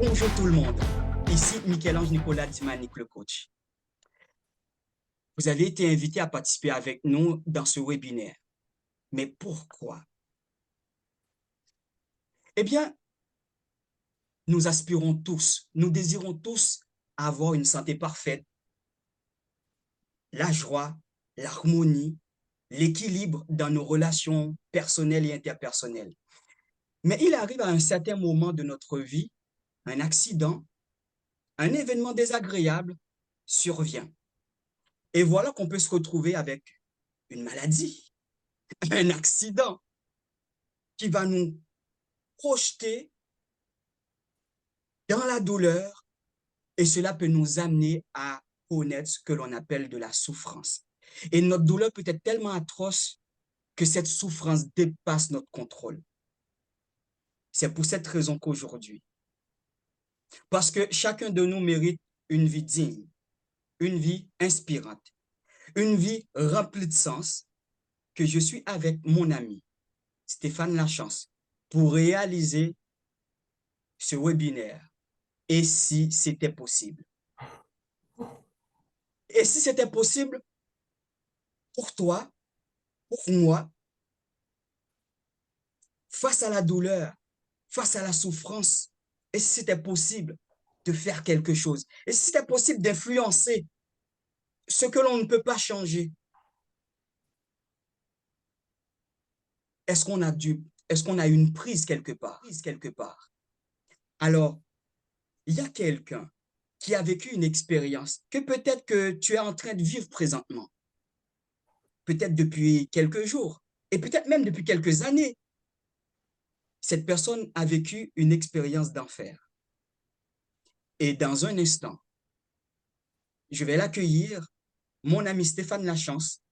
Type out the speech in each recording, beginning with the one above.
Bonjour tout le monde, ici Michel-Ange Nicolas Dimanique, le coach. Vous avez été invité à participer avec nous dans ce webinaire. Mais pourquoi? Eh bien, nous aspirons tous, nous désirons tous avoir une santé parfaite, la joie, l'harmonie, l'équilibre dans nos relations personnelles et interpersonnelles. Mais il arrive à un certain moment de notre vie, un accident, un événement désagréable survient. Et voilà qu'on peut se retrouver avec une maladie, un accident qui va nous projeter dans la douleur et cela peut nous amener à connaître ce que l'on appelle de la souffrance. Et notre douleur peut être tellement atroce que cette souffrance dépasse notre contrôle. C'est pour cette raison qu'aujourd'hui, parce que chacun de nous mérite une vie digne, une vie inspirante, une vie remplie de sens, que je suis avec mon ami Stéphane Lachance pour réaliser ce webinaire. Et si c'était possible? Et si c'était possible pour toi, pour moi, face à la douleur, face à la souffrance, et si c'était possible de faire quelque chose, et si c'était possible d'influencer ce que l'on ne peut pas changer, est-ce qu'on a une prise quelque part? Alors, il y a quelqu'un qui a vécu une expérience que peut-être que tu es en train de vivre présentement, peut-être depuis quelques jours, et peut-être même depuis quelques années. Cette personne a vécu une expérience d'enfer. Et dans un instant, je vais l'accueillir, mon ami Stéphane Lachance,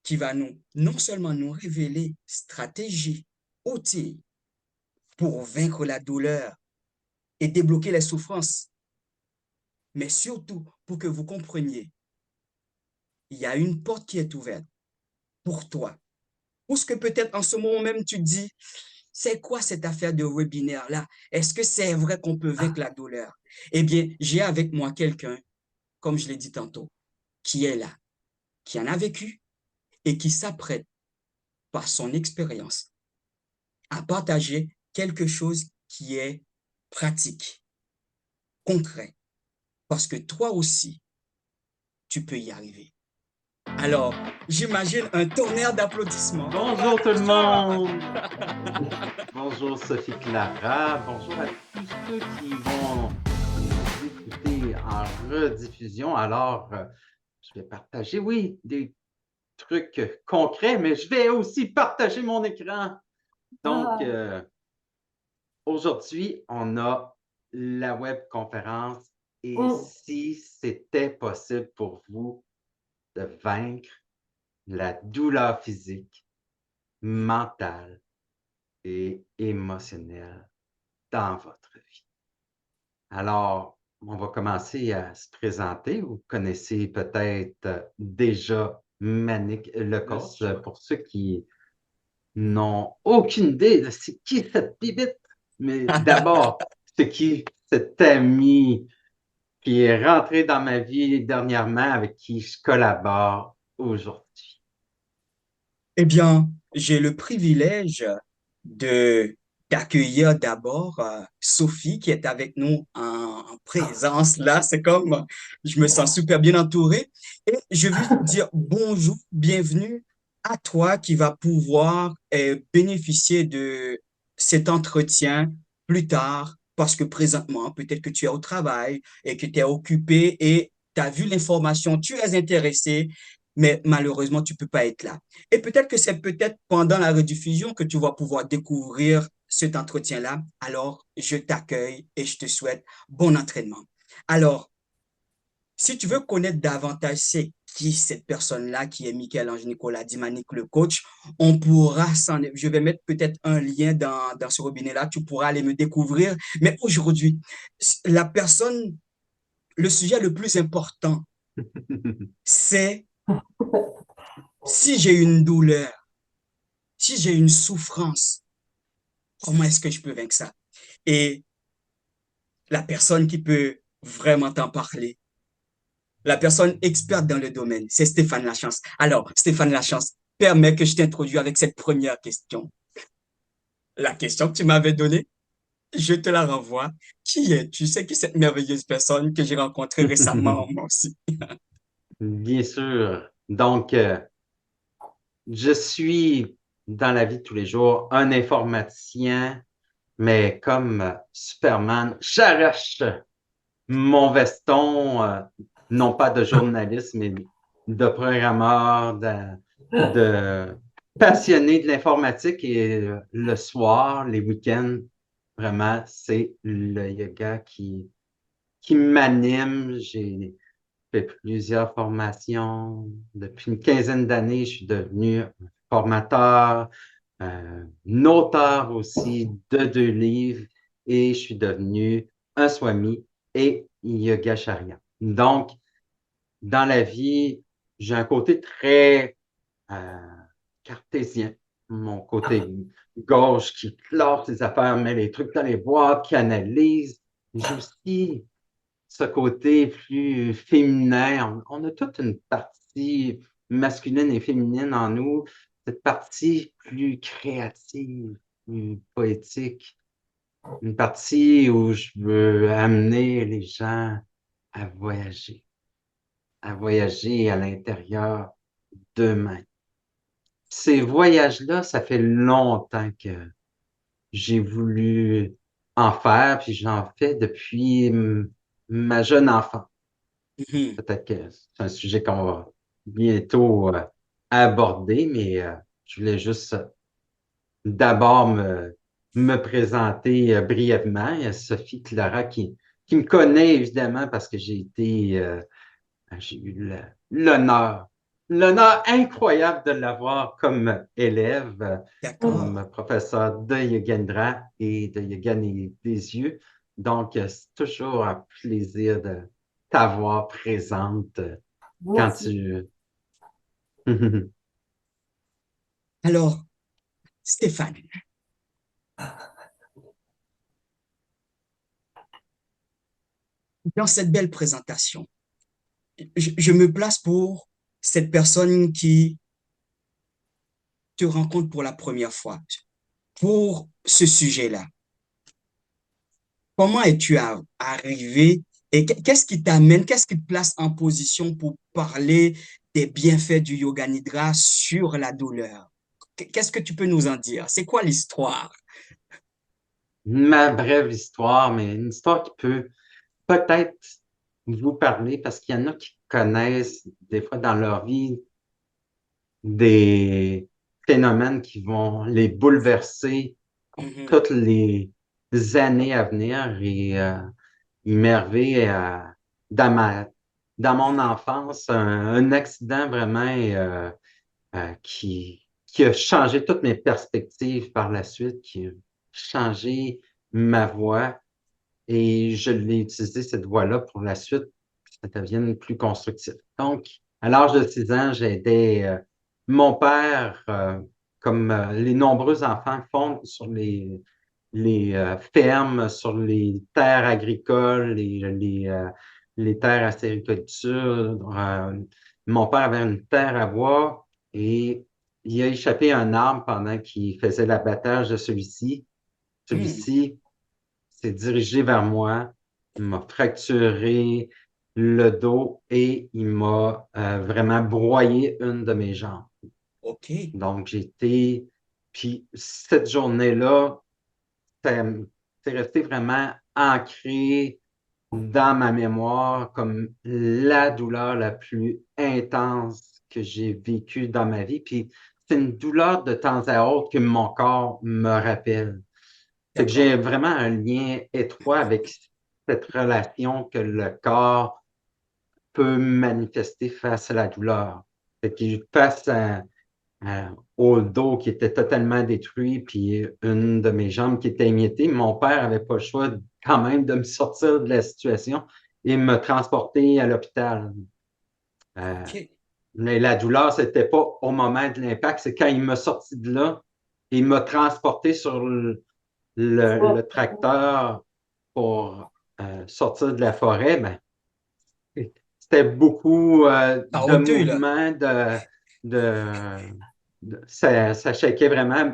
qui va non seulement nous révéler stratégies, outils pour vaincre la douleur et débloquer les souffrances, mais surtout pour que vous compreniez, il y a une porte qui est ouverte pour toi. Ou ce que peut-être en ce moment même tu te dis, c'est quoi cette affaire de webinaire-là? Est-ce que c'est vrai qu'on peut vaincre la douleur? Eh bien, j'ai avec moi quelqu'un, comme je l'ai dit tantôt, qui est là, qui en a vécu et qui s'apprête par son expérience à partager quelque chose qui est pratique, concret, parce que toi aussi, tu peux y arriver. Alors, j'imagine un tonnerre d'applaudissements. Bonjour tout le monde! Bonjour Sophie Clara, bonjour à tous ceux qui vont nous écouter en rediffusion. Alors, je vais partager, oui, des trucs concrets, mais je vais aussi partager mon écran. Donc, aujourd'hui, on a la webconférence et si c'était possible pour vous de vaincre la douleur physique, mentale et émotionnelle dans votre vie. Alors, on va commencer à se présenter. Vous connaissez peut-être déjà Manick le coach. Pour ceux qui n'ont aucune idée de c'est qui cette bibite, mais d'abord, c'est qui cet ami qui est rentré dans ma vie dernièrement, avec qui je collabore aujourd'hui. Eh bien, j'ai le privilège de d'accueillir d'abord Sophie qui est avec nous en présence là. C'est comme, je me sens super bien entouré. Et je veux dire bonjour, bienvenue à toi qui va pouvoir bénéficier de cet entretien plus tard parce que présentement, peut-être que tu es au travail et que tu es occupé et tu as vu l'information, tu es intéressé, mais malheureusement, tu peux pas être là. Et peut-être que c'est peut-être pendant la rediffusion que tu vas pouvoir découvrir cet entretien-là. Alors, je t'accueille et je te souhaite bon entraînement. Alors, si tu veux connaître davantage c'est qui cette personne-là, qui est Michel-Ange Nicolas Dimanique, le coach, on pourra je vais mettre peut-être un lien dans ce robinet-là, tu pourras aller me découvrir. Mais aujourd'hui, la personne, le sujet le plus important, c'est si j'ai une douleur, si j'ai une souffrance, comment est-ce que je peux vaincre ça? Et la personne qui peut vraiment t'en parler, la personne experte dans le domaine, c'est Stéphane Lachance. Alors, Stéphane Lachance, permets que je t'introduise avec cette première question. La question que tu m'avais donnée, je te la renvoie. Qui es-tu? Tu sais qui cette merveilleuse personne que j'ai rencontrée récemment, moi aussi. Bien sûr. Donc, je suis dans la vie de tous les jours un informaticien, mais comme Superman, j'arrache mon veston, non pas de journaliste, mais de programmeur, de passionné de l'informatique. Et le soir, les week-ends, vraiment, c'est le yoga qui m'anime. J'ai fait plusieurs formations. Depuis une quinzaine d'années, je suis devenu formateur, un auteur aussi de 2 livres et je suis devenu un swami et yogacharya. Donc, dans la vie, j'ai un côté très euh, cartésien. Mon côté gauche qui classe les affaires, met les trucs dans les boîtes, qui analyse. J'ai aussi ce côté plus féminin. On a toute une partie masculine et féminine en nous, cette partie plus créative, plus poétique, une partie où je veux amener les gens à voyager à l'intérieur d'eux-mêmes. Ces voyages-là, ça fait longtemps que j'ai voulu en faire, puis j'en fais depuis ma jeune enfance. Mhm. Peut-être que c'est un sujet qu'on va bientôt aborder, mais je voulais juste d'abord me présenter brièvement. Il y a Sophie Clara qui me connaît évidemment parce que j'ai eu l'honneur incroyable de l'avoir comme élève, D'accord. comme professeur de Yogendra et de Yoga des yeux. Donc, c'est toujours un plaisir de t'avoir présente quand tu... Alors, Stéphane, dans cette belle présentation, je me place pour cette personne qui te rencontre pour la première fois. Pour ce sujet-là, comment es-tu arrivé et qu'est-ce qui t'amène, qu'est-ce qui te place en position pour parler des bienfaits du yoga nidra sur la douleur? Qu'est-ce que tu peux nous en dire? C'est quoi l'histoire? Ma brève histoire, mais une histoire qui peut peut-être vous parler parce qu'il y en a qui connaissent des fois dans leur vie des phénomènes qui vont les bouleverser Mhm, toutes les années à venir et immervé dans dans mon enfance, un accident vraiment qui a changé toutes mes perspectives par la suite, qui a changé ma voix et je l'ai utilisé cette voix-là pour la suite, que ça devienne plus constructif. Donc, à l'âge de 6 ans, j'ai aidé mon père, comme les nombreux enfants font sur les fermes, sur les terres agricoles, les terres à sériculture. Mon père avait une terre à bois et il a échappé à un arbre pendant qu'il faisait l'abattage de celui-ci. mhm. Celui-ci s'est dirigé vers moi, il m'a fracturé le dos et il m'a vraiment broyé une de mes jambes. OK. Donc, puis cette journée-là, ça- c'est resté vraiment ancré dans ma mémoire comme la douleur la plus intense que j'ai vécue dans ma vie. Puis c'est une douleur de temps à autre que mon corps me rappelle. Fait que D'accord. j'ai vraiment un lien étroit avec cette relation que le corps peut manifester face à la douleur. Fait que face au dos qui était totalement détruit, puis une de mes jambes qui était émiettée, mon père avait pas le choix quand même de me sortir de la situation et me transporter à l'hôpital. Euh, OK. mais la douleur, c'était pas au moment de l'impact, c'est quand il m'a sorti de là, il m'a transporté sur le tracteur pour sortir de la forêt, ben, c'était beaucoup Par de auteuil, là. mouvements, de, ça shakeait vraiment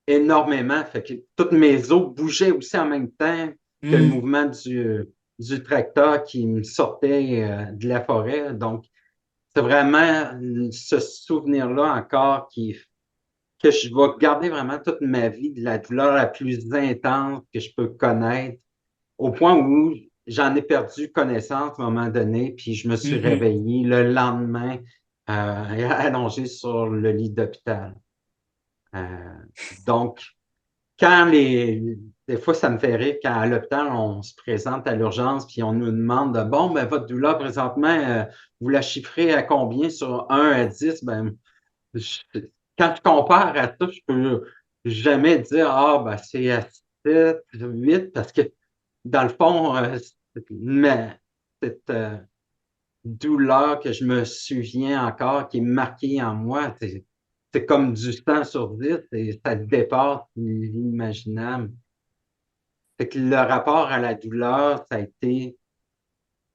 énormément. Fait que toutes mes os bougeaient aussi en même temps que le Hmm, mouvement du tracteur qui me sortait de la forêt. Donc, c'est vraiment ce souvenir-là encore que je vais garder vraiment toute ma vie de la douleur la plus intense que je peux connaître, au point où j'en ai perdu connaissance à un moment donné, puis je me suis mhm, réveillé le lendemain allongé sur le lit d'hôpital. Euh, donc, quand des fois, ça me fait rire quand à l'hôpital, on se présente à l'urgence puis on nous demande bon, ben, votre douleur présentement, vous la chiffrez à combien sur 1 à 10? Ben, je- quand je compare à ça, je peux jamais dire ah, ben, c'est à 7, 8, parce que dans le fond, cette douleur que je me souviens encore, qui est marquée en moi, c'est comme du 100 sur 10 et ça dépasse l'imaginable. Fait que le rapport à la douleur, ça a été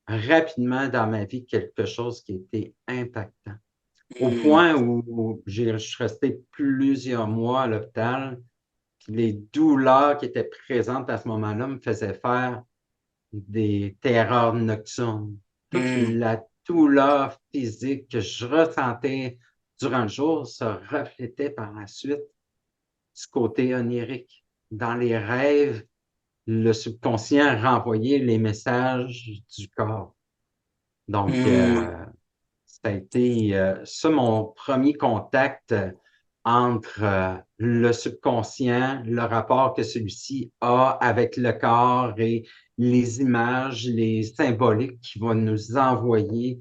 rapidement dans ma vie quelque chose qui a été impactant. Au hmm, point où je suis resté plusieurs mois à l'hôpital, puis les douleurs qui étaient présentes à ce moment-là me faisaient faire des terreurs nocturnes. Toute hmm, la douleur physique que je ressentais durant le jour se reflétait par la suite du côté onirique. Dans les rêves, le subconscient renvoyait les messages du corps. Donc, hmm, ça a été ça mon premier contact entre le subconscient, le rapport que celui-ci a avec le corps et les images, les symboliques qu'il va nous envoyer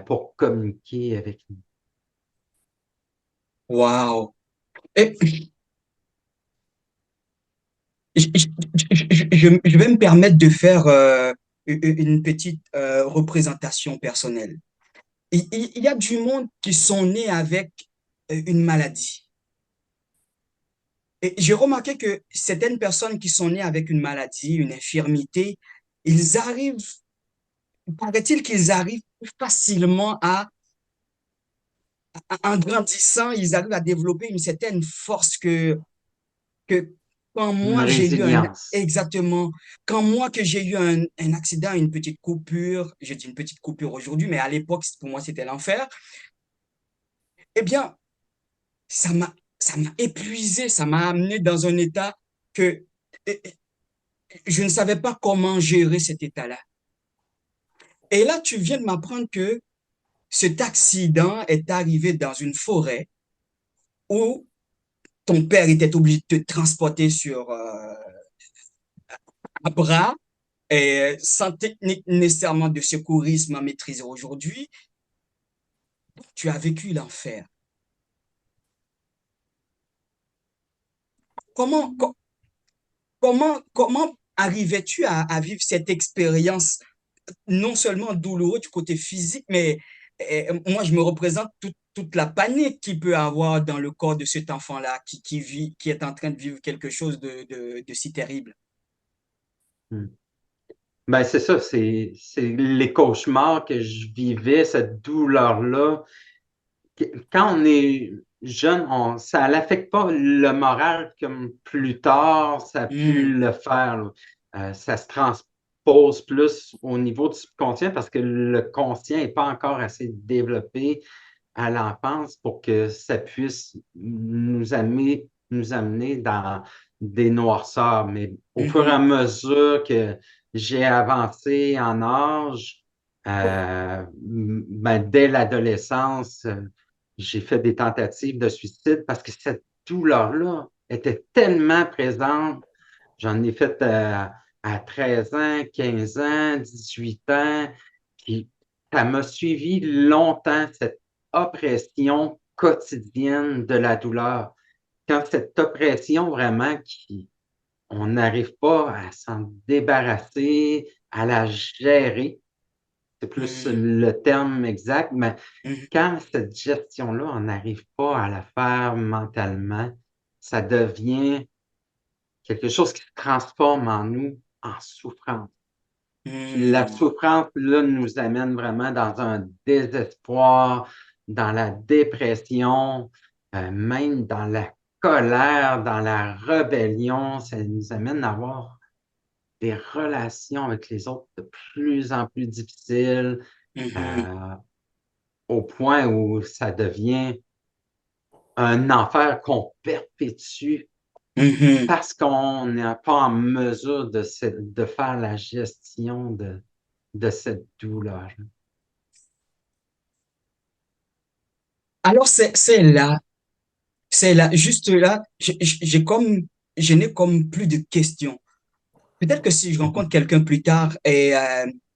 pour communiquer avec nous. wow. Et je vais me permettre de faire une petite représentation personnelle. Il y a du monde qui sont nés avec une maladie. Et j'ai remarqué que certaines personnes qui sont nées avec une maladie, une infirmité, ils arrivent, paraît-il qu'ils arrivent plus facilement en grandissant, ils arrivent à développer une certaine force que quand Une moi j'ai eu résilience. exactement, quand moi que j'ai eu un accident, une petite coupure, je dis une petite coupure aujourd'hui, mais à l'époque, pour moi, c'était l'enfer, eh bien, ça m'a épuisé, ça m'a amené dans un état que je ne savais pas comment gérer cet état-là. Et là, tu viens de m'apprendre que cet accident est arrivé dans une forêt où ton père était obligé de te transporter sur un bras et sans technique nécessairement de secourisme à maîtriser aujourd'hui. Tu as vécu l'enfer. Comment, comment arrivais-tu à vivre cette expérience non seulement douloureuse du côté physique, mais moi, je me représente toute la panique qu'il peut avoir dans le corps de cet enfant-là qui vit, qui est en train de vivre quelque chose de si terrible. Hmm. Ben, c'est ça, c'est les cauchemars que je vivais, cette douleur-là. Quand on est jeune, ça n'affecte pas le moral comme plus tard, ça a pu Hmm, le faire, là. Ça se transpose plus au niveau du subconscient parce que le conscient n'est pas encore assez développé à l'enfance pour que ça puisse nous amener dans des noirceurs. Mais au fur et à mhm, mesure que j'ai avancé en âge, ben, dès l'adolescence, j'ai fait des tentatives de suicide parce que cette douleur-là était tellement présente. J'en ai fait à 13 ans, 15 ans, 18 ans. Puis ça m'a suivi longtemps, cette oppression quotidienne de la douleur. Quand cette oppression vraiment on n'arrive pas à s'en débarrasser, à la gérer, c'est plus hmm, le terme exact, mais hmm, quand cette gestion-là, on n'arrive pas à la faire mentalement, ça devient quelque chose qui se transforme en nous en souffrance. Puis la Hmm. souffrance, là, nous amène vraiment dans un désespoir, dans la dépression, même dans la colère, dans la rébellion. Ça nous amène à avoir des relations avec les autres de plus en plus difficiles, Mhm. euh, au point où ça devient un enfer qu'on perpétue Mhm. parce qu'on n'est pas en mesure de faire la gestion de cette douleur. Alors, c'est là, juste là, je n'ai comme plus de questions. Peut-être que si je rencontre quelqu'un plus tard et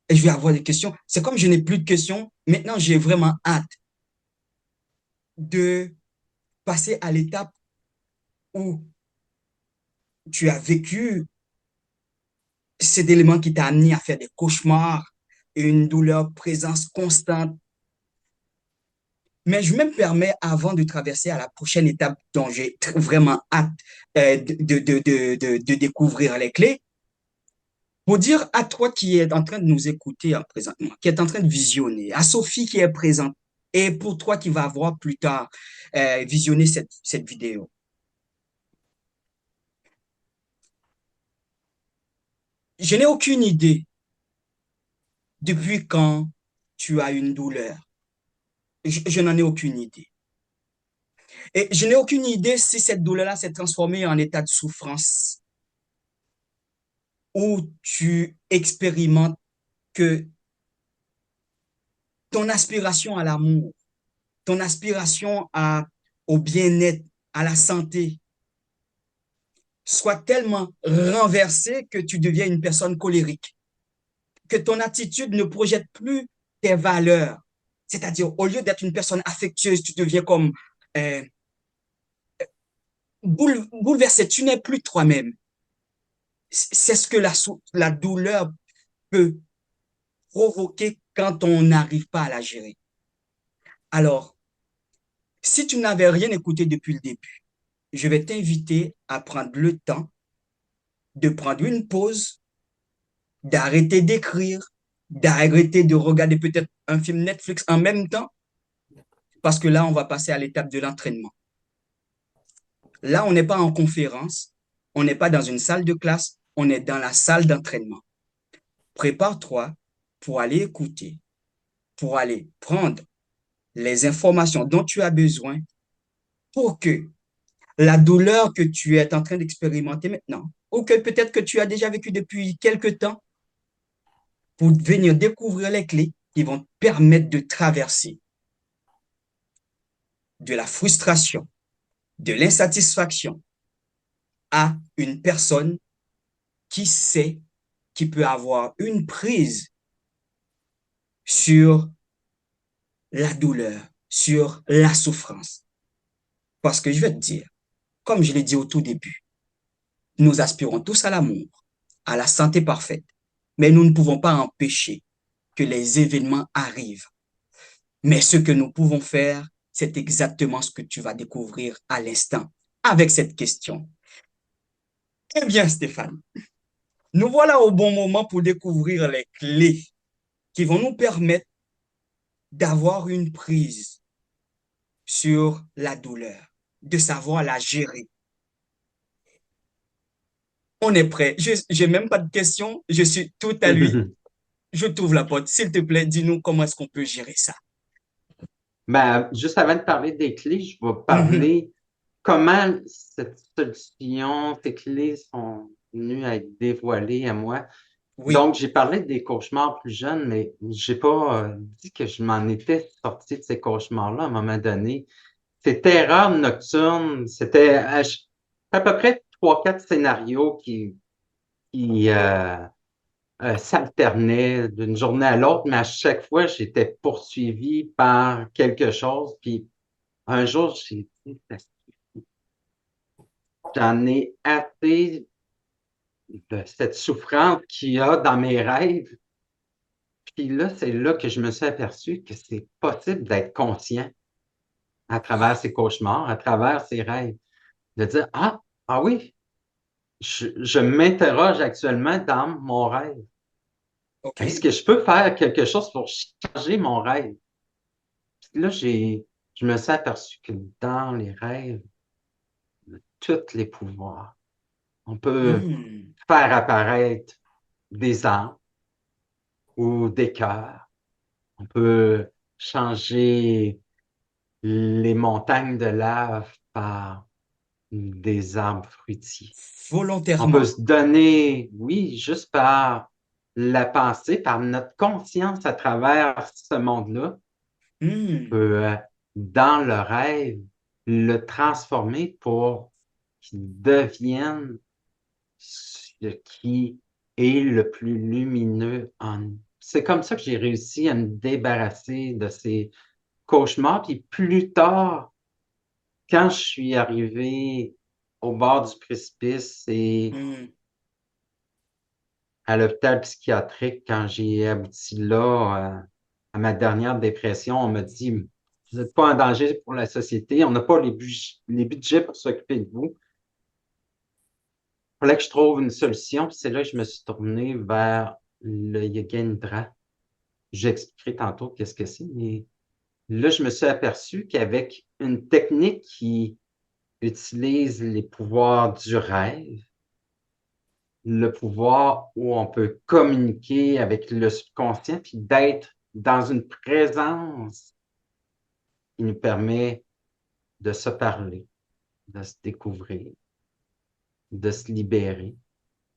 je vais avoir des questions, c'est comme je n'ai plus de questions. Maintenant, j'ai vraiment hâte de passer à l'étape où tu as vécu cet élément qui t'a amené à faire des cauchemars, une douleur, présence constante. Mais je me permets, avant de traverser à la prochaine étape dont j'ai vraiment hâte de découvrir les clés, pour dire à toi qui est en train de nous écouter présentement, qui est en train de visionner, à Sophie qui est présente, et pour toi qui va voir plus tard visionner cette vidéo, je n'ai aucune idée depuis quand tu as une douleur. Je n'en ai aucune idée. Et je n'ai aucune idée si cette douleur-là s'est transformée en état de souffrance où tu expérimentes que ton aspiration à l'amour, ton aspiration au bien-être, à la santé, soit tellement renversée que tu deviens une personne colérique, que ton attitude ne projette plus tes valeurs. C'est-à-dire, au lieu d'être une personne affectueuse, tu deviens comme euh, bouleversé, tu n'es plus toi-même. C'est ce que la douleur peut provoquer quand on n'arrive pas à la gérer. Alors, si tu n'avais rien écouté depuis le début, je vais t'inviter à prendre le temps de prendre une pause, d'arrêter d'écrire, d'arrêter de regarder peut-être un film Netflix en même temps, parce que là, on va passer à l'étape de l'entraînement. Là, on n'est pas en conférence, on n'est pas dans une salle de classe, on est dans la salle d'entraînement. Prépare-toi pour aller écouter, pour aller prendre les informations dont tu as besoin pour que la douleur que tu es en train d'expérimenter maintenant, ou que peut-être que tu as déjà vécu depuis quelque temps, pour venir découvrir les clés qui vont te permettre de traverser de la frustration, de l'insatisfaction à une personne qui sait, qui peut avoir une prise sur la douleur, sur la souffrance. Parce que je vais te dire, comme je l'ai dit au tout début, nous aspirons tous à l'amour, à la santé parfaite, mais nous ne pouvons pas empêcher que les événements arrivent. Mais ce que nous pouvons faire, c'est exactement ce que tu vas découvrir à l'instant avec cette question. Eh bien, Stéphane, nous voilà au bon moment pour découvrir les clés qui vont nous permettre d'avoir une prise sur la douleur, de savoir la gérer. On est prêt. Je n'ai même pas de questions. Je suis tout à lui. Je t'ouvre la porte. S'il te plaît, dis-nous comment est-ce qu'on peut gérer ça. Ben, juste avant de parler des clés, je vais Mhm. parler comment cette solution, ces clés sont venues à être dévoilées à moi. Oui. Donc, j'ai parlé des cauchemars plus jeunes, mais j'ai pas dit que je m'en étais sorti de ces cauchemars-là à un moment donné. Ces terreurs nocturnes, c'était à peu près trois, quatre scénarios qui s'alternaient d'une journée à l'autre, mais à chaque fois, j'étais poursuivi par quelque chose. Puis un jour, j'ai dit, j'en ai assez de cette souffrance qu'il y a dans mes rêves. Puis là, c'est là que je me suis aperçu que c'est possible d'être conscient à travers ces cauchemars, à travers ces rêves, de dire, ah oui, je m'interroge actuellement dans mon rêve. OK. Est-ce que je peux faire quelque chose pour changer mon rêve? Puis là, je me suis aperçu que dans les rêves, on a tous les pouvoirs. On peut Hmm. faire apparaître des arbres ou des cœurs. On peut changer les montagnes de lave par des arbres fruitiers. On peut Volontairement. se donner, oui, juste par la pensée, par notre conscience à travers ce monde-là, Hmm. peut, dans le rêve, le transformer pour qu'il devienne ce qui est le plus lumineux en nous. C'est comme ça que j'ai réussi à me débarrasser de ces cauchemars. Puis plus tard, quand je suis arrivé au bord du précipice et Hmm. à l'hôpital psychiatrique, quand j'ai abouti là, à ma dernière dépression, on m'a dit, vous n'êtes pas en danger pour la société, on n'a pas les budgets pour s'occuper de vous. Il fallait que je trouve une solution, puis c'est là que je me suis tourné vers le Yoga Nidra. J'expliquerai tantôt qu'est-ce que c'est, mais là, je me suis aperçu qu'avec une technique qui utilise les pouvoirs du rêve, le pouvoir où on peut communiquer avec le subconscient, puis d'être dans une présence qui nous permet de se parler, de se découvrir, de se libérer.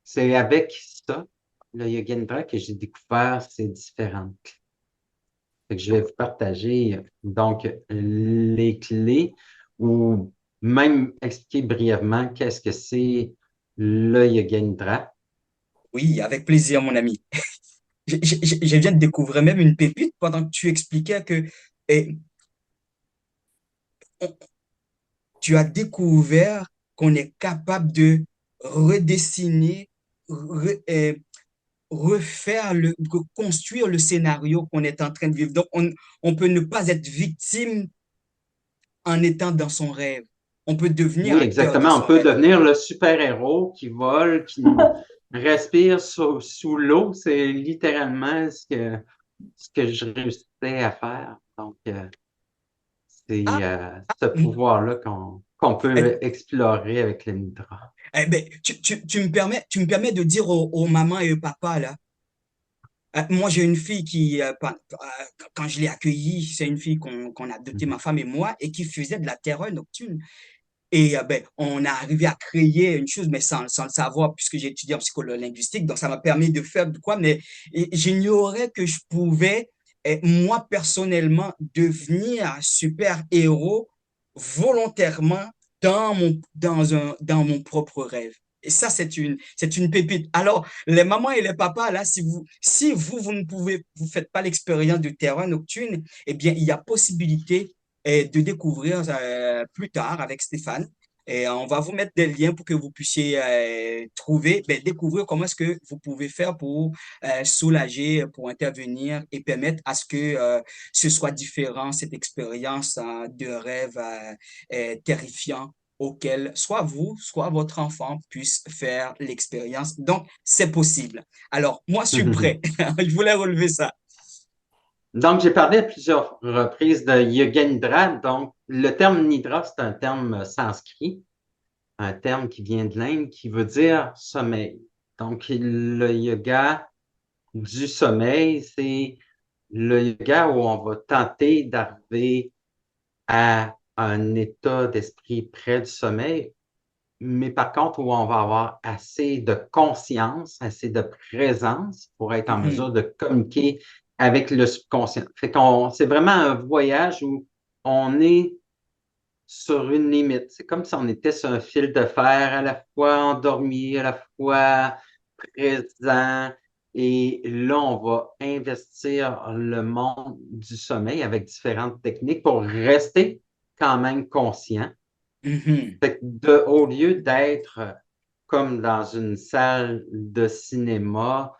C'est avec ça, le Yoga Nidra, que j'ai découvert ces différentes clés. Fait que je vais vous partager donc les clés ou même expliquer brièvement qu'est-ce que c'est le Yoga Nidra. Oui, avec plaisir, mon ami. Je viens de découvrir même une pépite pendant que tu expliquais que eh, on- tu as découvert qu'on est capable de redessiner, refaire construire le scénario qu'on est en train de vivre. Donc, on peut ne pas être victime en étant dans son rêve. On peut devenir Oui, acteur de exactement. On son peut rêve. devenir le super-héros qui vole, qui respire sous l'eau. C'est littéralement ce que je réussissais à faire. Donc, c'est Ah, ce mm, pouvoir-là qu'on eh, peut explorer avec le Nidra. ben, tu me permets de dire aux mamans et aux papas, là, moi, j'ai une fille qui, quand je l'ai accueillie, c'est une fille qu'on a adoptée, Mhm. ma femme et moi, et qui faisait de la terreur nocturne. Et ben, on a arrivé à créer une chose, mais sans le savoir, puisque j'ai étudié en psychologie linguistique, donc ça m'a permis de faire de quoi, mais j'ignorais que je pouvais, moi personnellement, devenir un super-héros volontairement dans mon propre rêve. Et ça, c'est une pépite. Alors, les mamans et les papas, là, vous ne pouvez, vous faites pas l'expérience de terreur nocturne, eh bien, il y a possibilité de découvrir plus tard avec Stéphane. Et on va vous mettre des liens pour que vous puissiez trouver, ben, découvrir comment est-ce que vous pouvez faire pour soulager, pour intervenir et permettre à ce que ce soit différent, cette expérience de rêve terrifiant auquel soit vous, soit votre enfant puisse faire l'expérience. Donc, c'est possible. Alors, moi, je suis prêt. Je voulais relever ça. Donc, j'ai parlé à plusieurs reprises de Yoga Nidra. Donc, le terme Nidra, c'est un terme sanskrit, un terme qui vient de l'Inde qui veut dire sommeil. Donc, le yoga du sommeil, c'est le yoga où on va tenter d'arriver à un état d'esprit près du sommeil, mais par contre où on va avoir assez de conscience, assez de présence pour être en mesure Mhm, de communiquer avec le subconscient. Fait qu'on, c'est vraiment un voyage où on est sur une limite. C'est comme si on était sur un fil de fer, à la fois endormi, à la fois présent. Et là, on va investir le monde du sommeil avec différentes techniques pour rester quand même conscient. mhm, Fait que au lieu d'être comme dans une salle de cinéma,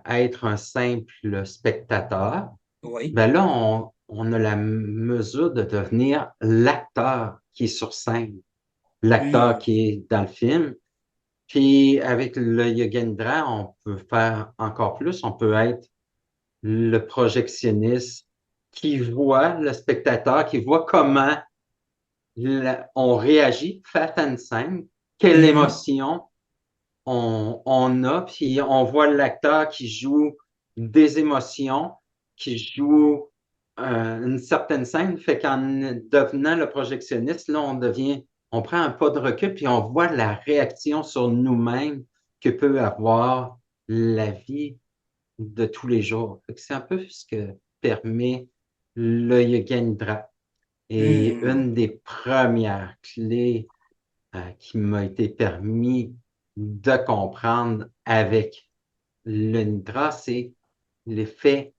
être un simple spectateur, oui. ben là, on a la mesure de devenir l'acteur qui est sur scène, l'acteur Mhm, qui est dans le film. Puis avec le Yoga Nidra, on peut faire encore plus. On peut être le projectionniste qui voit le spectateur, qui voit comment on réagit face à une scène, quelle Mhm. émotion on a, puis on voit l'acteur qui joue des émotions, qui joue une certaine scène, fait qu'en devenant le projectionniste, là, on prend un pas de recul, puis on voit la réaction sur nous-mêmes que peut avoir la vie de tous les jours. Fait que c'est un peu ce que permet le Yoga Nidra. Et Mhm. une des premières clés qui m'a été permis de comprendre avec le Nidra, c'est l'effet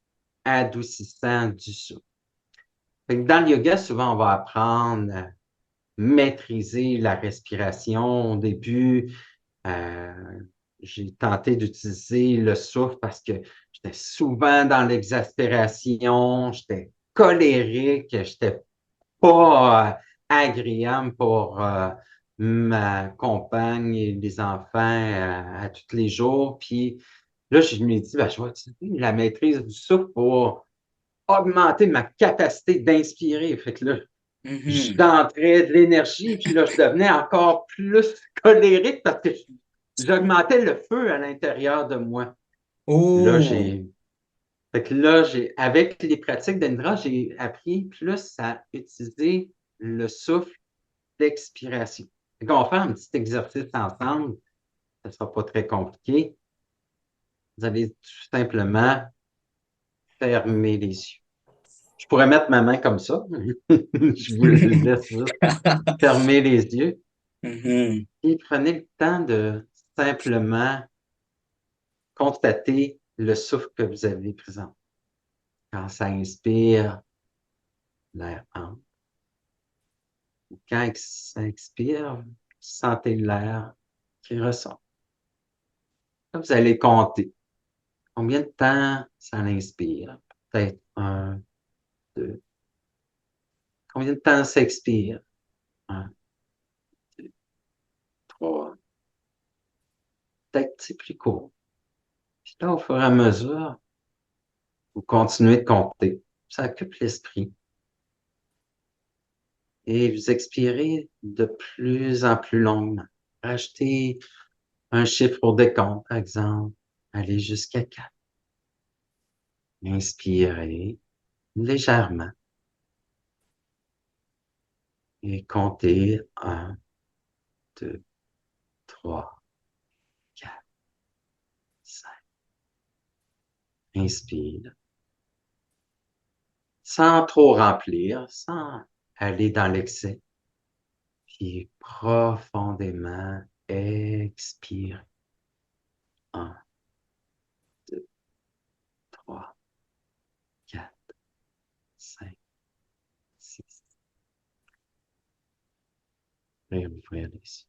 adoucissant du souffle. Dans le yoga, souvent, on va apprendre à maîtriser la respiration. Au début, euh, j'ai tenté d'utiliser le souffle parce que j'étais souvent dans l'exaspération, j'étais colérique, j'étais pas agréable pour ma compagne et les enfants à tous les jours. Puis là, je me dis, ben, je vais utiliser la maîtrise du souffle pour augmenter ma capacité d'inspirer. Fait que là, Mhm. j'entrais de l'énergie, puis là, je devenais encore plus colérique parce que j'augmentais le feu à l'intérieur de moi. Là, Oh. j'ai fait que là, avec les pratiques d'Indra, j'ai appris plus à utiliser le souffle d'expiration. Fait qu'on va faire un petit exercice ensemble. Ça ne sera pas très compliqué. Vous allez tout simplement fermer les yeux. Je pourrais mettre ma main comme ça. Je vous laisse juste fermer les yeux. Mhm. Et prenez le temps de simplement constater le souffle que vous avez présent. Quand ça inspire, l'air entre. Quand ça expire, sentez l'air qui ressort. Là, vous allez compter. Combien de temps ça inspire? Peut-être un, deux. Combien de temps ça expire? Un, deux, trois. Peut-être c'est plus court. Puis là, au fur et à mesure, vous continuez de compter. Ça occupe l'esprit. Et vous expirez de plus en plus longuement. Rajoutez un chiffre au décompte, par exemple. Allez jusqu'à 4. Inspirez légèrement et comptez 1, 2, 3, 4, 5. Inspire sans trop remplir, sans aller dans l'excès. Puis profondément expire. 1, 2, 3, 4, 5, 6. Réouvrir les yeux.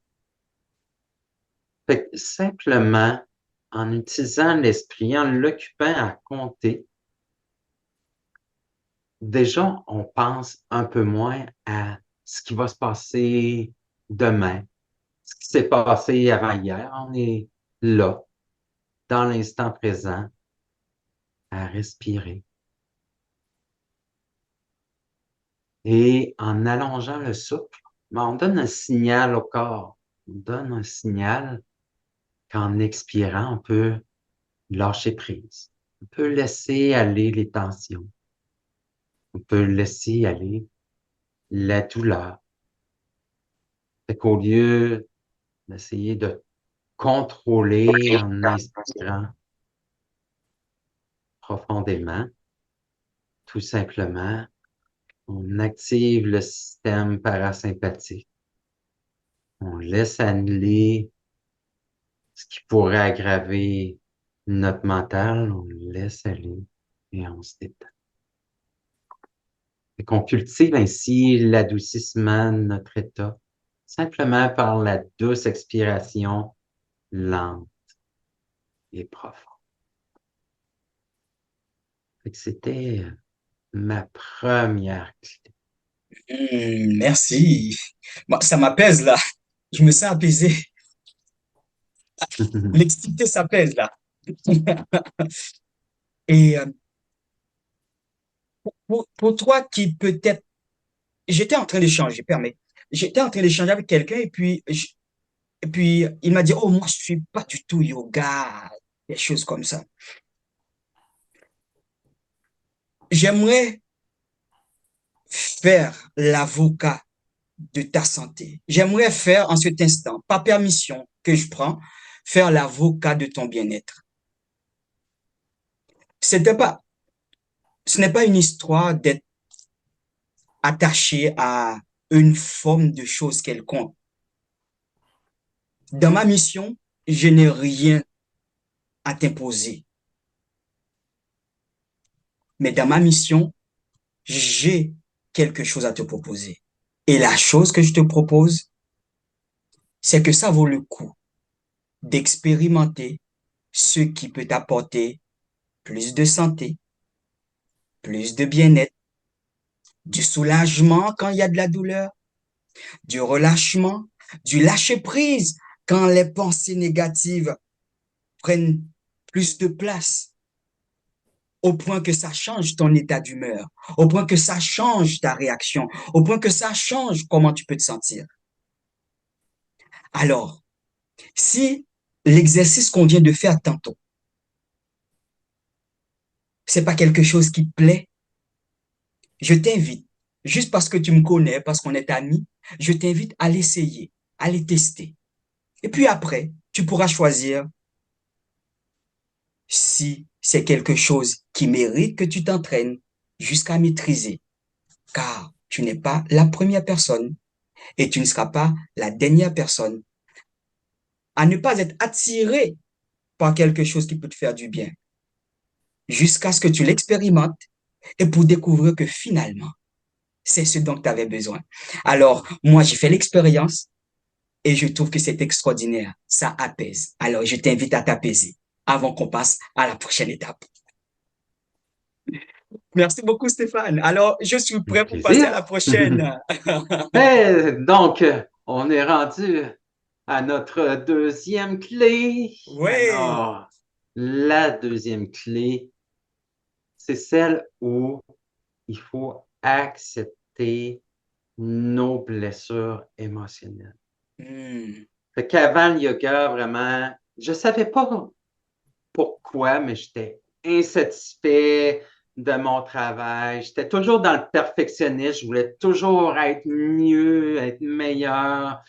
Fait que simplement, en utilisant l'esprit, en l'occupant à compter, déjà, on pense un peu moins à ce qui va se passer demain, ce qui s'est passé avant-hier. On est là, dans l'instant présent, à respirer. Et en allongeant le souffle, on donne un signal au corps. On donne un signal qu'en expirant, on peut lâcher prise. On peut laisser aller les tensions. On peut laisser aller la douleur. Fait qu'au lieu d'essayer de contrôler en inspirant profondément, tout simplement, on active le système parasympathique. On laisse aller ce qui pourrait aggraver notre mental, on le laisse aller et on se détend. Et qu'on cultive ainsi l'adoucissement de notre état, simplement par la douce expiration lente et profonde. C'était ma première clé. Merci. Moi, ça m'apaise là. Je me sens apaisé. L'extité s'appelle là. Et pour toi qui peut-être, j'étais en train d'échanger, permets, j'étais en train d'échanger avec quelqu'un et puis il m'a dit, oh, moi, je suis pas du tout yoga, des choses comme ça. J'aimerais faire l'avocat de ta santé. J'aimerais faire en cet instant, par permission que je prends, faire l'avocat de ton bien-être. C'était pas, ce n'est pas une histoire d'être attaché à une forme de chose quelconque. Dans ma mission, je n'ai rien à t'imposer. Mais dans ma mission, j'ai quelque chose à te proposer. Et la chose que je te propose, c'est que ça vaut le coup d'expérimenter ce qui peut t'apporter plus de santé, plus de bien-être, du soulagement quand il y a de la douleur, du relâchement, du lâcher-prise quand les pensées négatives prennent plus de place, au point que ça change ton état d'humeur, au point que ça change ta réaction, au point que ça change comment tu peux te sentir. Alors, si l'exercice qu'on vient de faire tantôt, c'est pas quelque chose qui te plaît, je t'invite, juste parce que tu me connais, parce qu'on est amis, je t'invite à l'essayer, à les tester. Et puis après, tu pourras choisir si c'est quelque chose qui mérite que tu t'entraînes jusqu'à maîtriser, car tu n'es pas la première personne et tu ne seras pas la dernière personne à ne pas être attiré par quelque chose qui peut te faire du bien, jusqu'à ce que tu l'expérimentes et pour découvrir que finalement, c'est ce dont tu avais besoin. Alors, moi, j'ai fait l'expérience et je trouve que c'est extraordinaire. Ça apaise. Alors, je t'invite à t'apaiser avant qu'on passe à la prochaine étape. Merci beaucoup, Stéphane. Alors, je suis Un prêt pour passer à plaisir. la prochaine. Donc, on est rendu à notre deuxième clé. Oui. Alors, la deuxième clé, c'est celle où il faut accepter nos blessures émotionnelles. Fait qu'avant le yoga, vraiment, je savais pas pourquoi, mais j'étais insatisfait de mon travail. J'étais toujours dans le perfectionnisme. Je voulais toujours être mieux, être meilleur.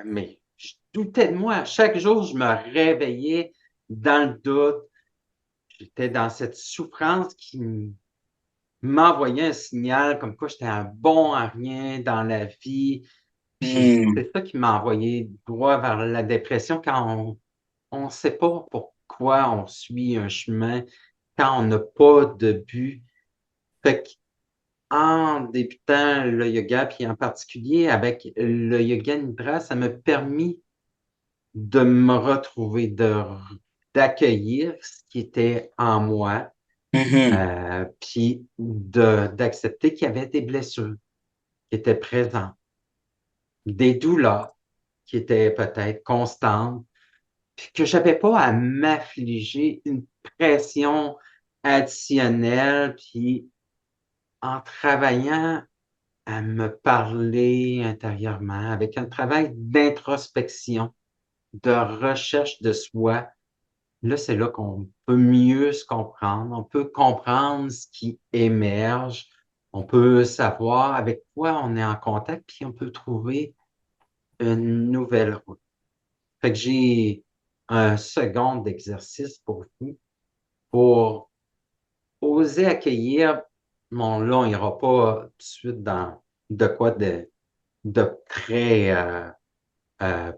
Mais je doutais de moi. Chaque jour, je me réveillais dans le doute. J'étais dans cette souffrance qui m'envoyait un signal comme quoi j'étais un bon à rien dans la vie. Puis c'est ça qui m'a envoyé droit vers la dépression quand on ne sait pas pourquoi on suit un chemin, quand on n'a pas de but. Fait qu'en débutant le yoga, puis en particulier avec le yoga nidra, ça m'a permis de me retrouver, d'accueillir ce qui était en moi, puis d'accepter qu'il y avait des blessures qui étaient présentes, des douleurs qui étaient peut-être constantes, puis que je n'avais pas à m'affliger une pression additionnelle, puis en travaillant à me parler intérieurement, avec un travail d'introspection, de recherche de soi, là, c'est là qu'on peut mieux se comprendre, on peut comprendre ce qui émerge, on peut savoir avec quoi on est en contact, puis on peut trouver une nouvelle route. Fait que j'ai un second exercice pour vous, pour oser accueillir, bon, là, on n'ira pas tout de suite dans de quoi de très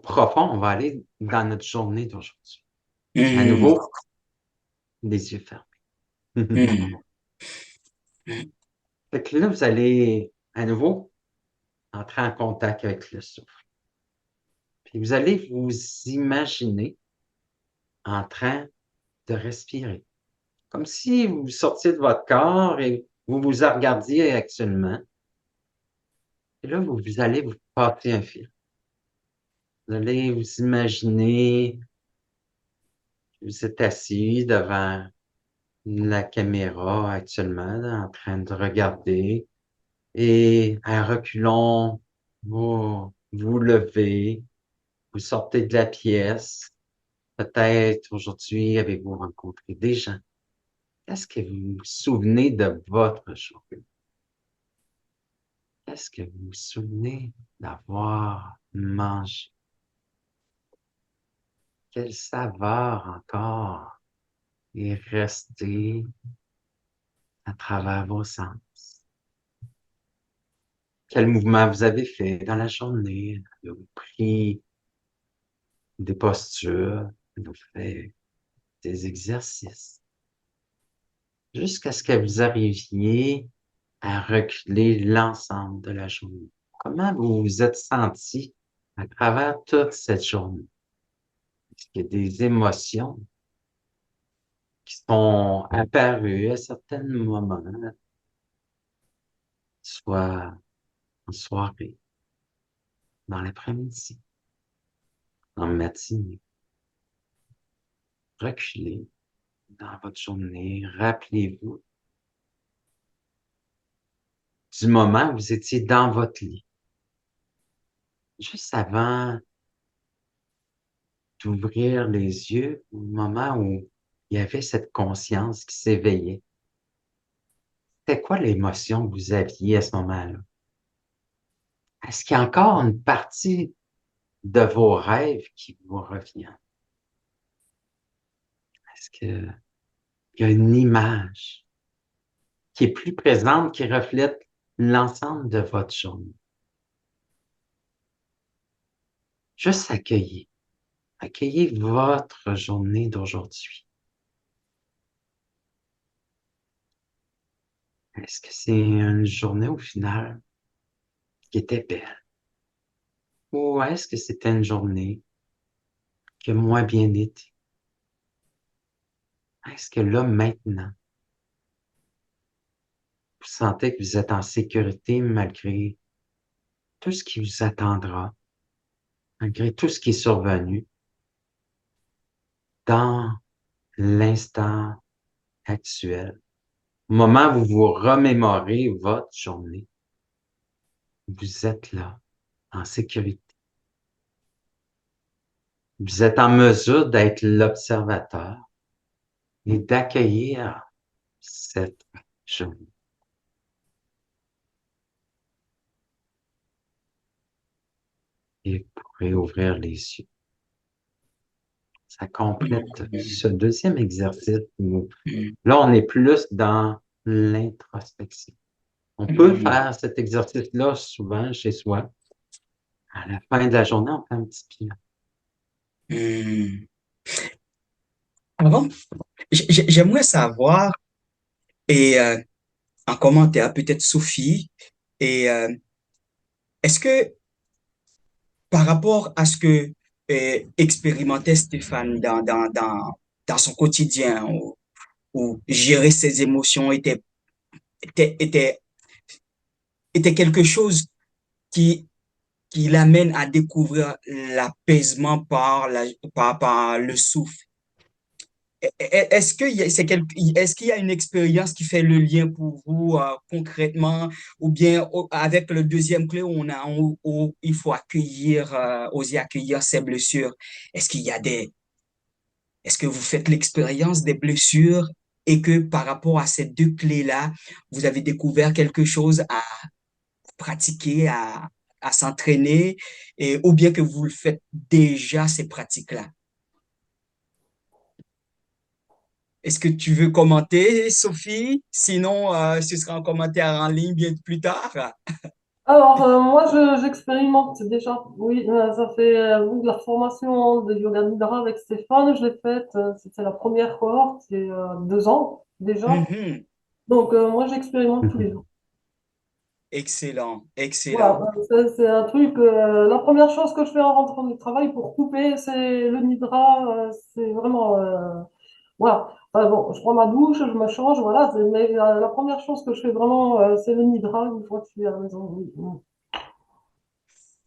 profond, on va aller dans notre journée d'aujourd'hui. À nouveau, les yeux fermés. Fait que là, vous allez à nouveau entrer en contact avec le souffle. Puis vous allez vous imaginer en train de respirer. Comme si vous sortiez de votre corps et vous vous regardiez actuellement. Et là, vous allez vous passer un fil. Vous allez vous imaginer Vous êtes assis devant la caméra actuellement, en train de regarder. Et à reculons, vous levez, vous sortez de la pièce. Peut-être aujourd'hui avez-vous rencontré des gens. Est-ce que vous vous souvenez de votre journée? Est-ce que vous vous souvenez d'avoir mangé? Quelle saveur encore est restée à travers vos sens? Quel mouvement vous avez fait dans la journée? Avez-vous pris des postures? Avez-vous fait des exercices? Jusqu'à ce que vous arriviez à reculer l'ensemble de la journée. Comment vous vous êtes senti à travers toute cette journée? Est-ce qu'il y a des émotions qui sont apparues à certains moments, soit en soirée, dans l'après-midi, en matinée? Reculez dans votre journée. Rappelez-vous du moment où vous étiez dans votre lit, juste avant d'ouvrir les yeux, au moment où il y avait cette conscience qui s'éveillait. C'était quoi l'émotion que vous aviez à ce moment-là? Est-ce qu'il y a encore une partie de vos rêves qui vous revient? Est-ce qu'il y a une image qui est plus présente, qui reflète l'ensemble de votre journée? Juste accueillez. Accueillez votre journée d'aujourd'hui. Est-ce que c'est une journée au final qui était belle? Ou est-ce que c'était une journée qui a moins bien été? Est-ce que là, maintenant, vous sentez que vous êtes en sécurité malgré tout ce qui vous attendra, malgré tout ce qui est survenu dans l'instant actuel? Au moment où vous remémorez votre journée, vous êtes là, en sécurité. Vous êtes en mesure d'être l'observateur et d'accueillir cette journée. Et vous pourrez ouvrir les yeux. Ça complète ce deuxième exercice où là, on est plus dans l'introspection. On peut faire cet exercice-là souvent chez soi. À la fin de la journée, on fait un petit bilan. Avant, j'aimerais savoir, et en commentaire, peut-être Sophie, et est-ce que par rapport à ce que expérimentait Stéphane dans son quotidien, où gérer ses émotions était, était, était quelque chose qui, qui l'amène à découvrir l'apaisement par le souffle. Est-ce qu'il y a une expérience qui fait le lien pour vous concrètement, ou bien avec le deuxième clé où il faut oser accueillir ses blessures? Est-ce qu'il y a est-ce que vous faites l'expérience des blessures et que par rapport à ces deux clés-là, vous avez découvert quelque chose à pratiquer, à s'entraîner, ou bien que vous le faites déjà ces pratiques-là? Est-ce que tu veux commenter, Sophie? Sinon, ce sera un commentaire en ligne bien plus tard. Alors, moi, j'expérimente déjà. Oui, ça fait oui, la formation de yoga nidra avec Stéphane. Je l'ai faite, c'était la première cohorte, il y a 2 ans déjà. Mhm. Donc, moi, j'expérimente tous les jours. Excellent, Voilà, excellent. c'est un truc. La première chose que je fais en rentrant du travail pour couper, c'est le nidra. C'est vraiment. Voilà. Enfin, bon, je prends ma douche, je me change, voilà. Mais la première chose que je fais vraiment, c'est le nidra une fois que je suis à la maison. Oui, oui.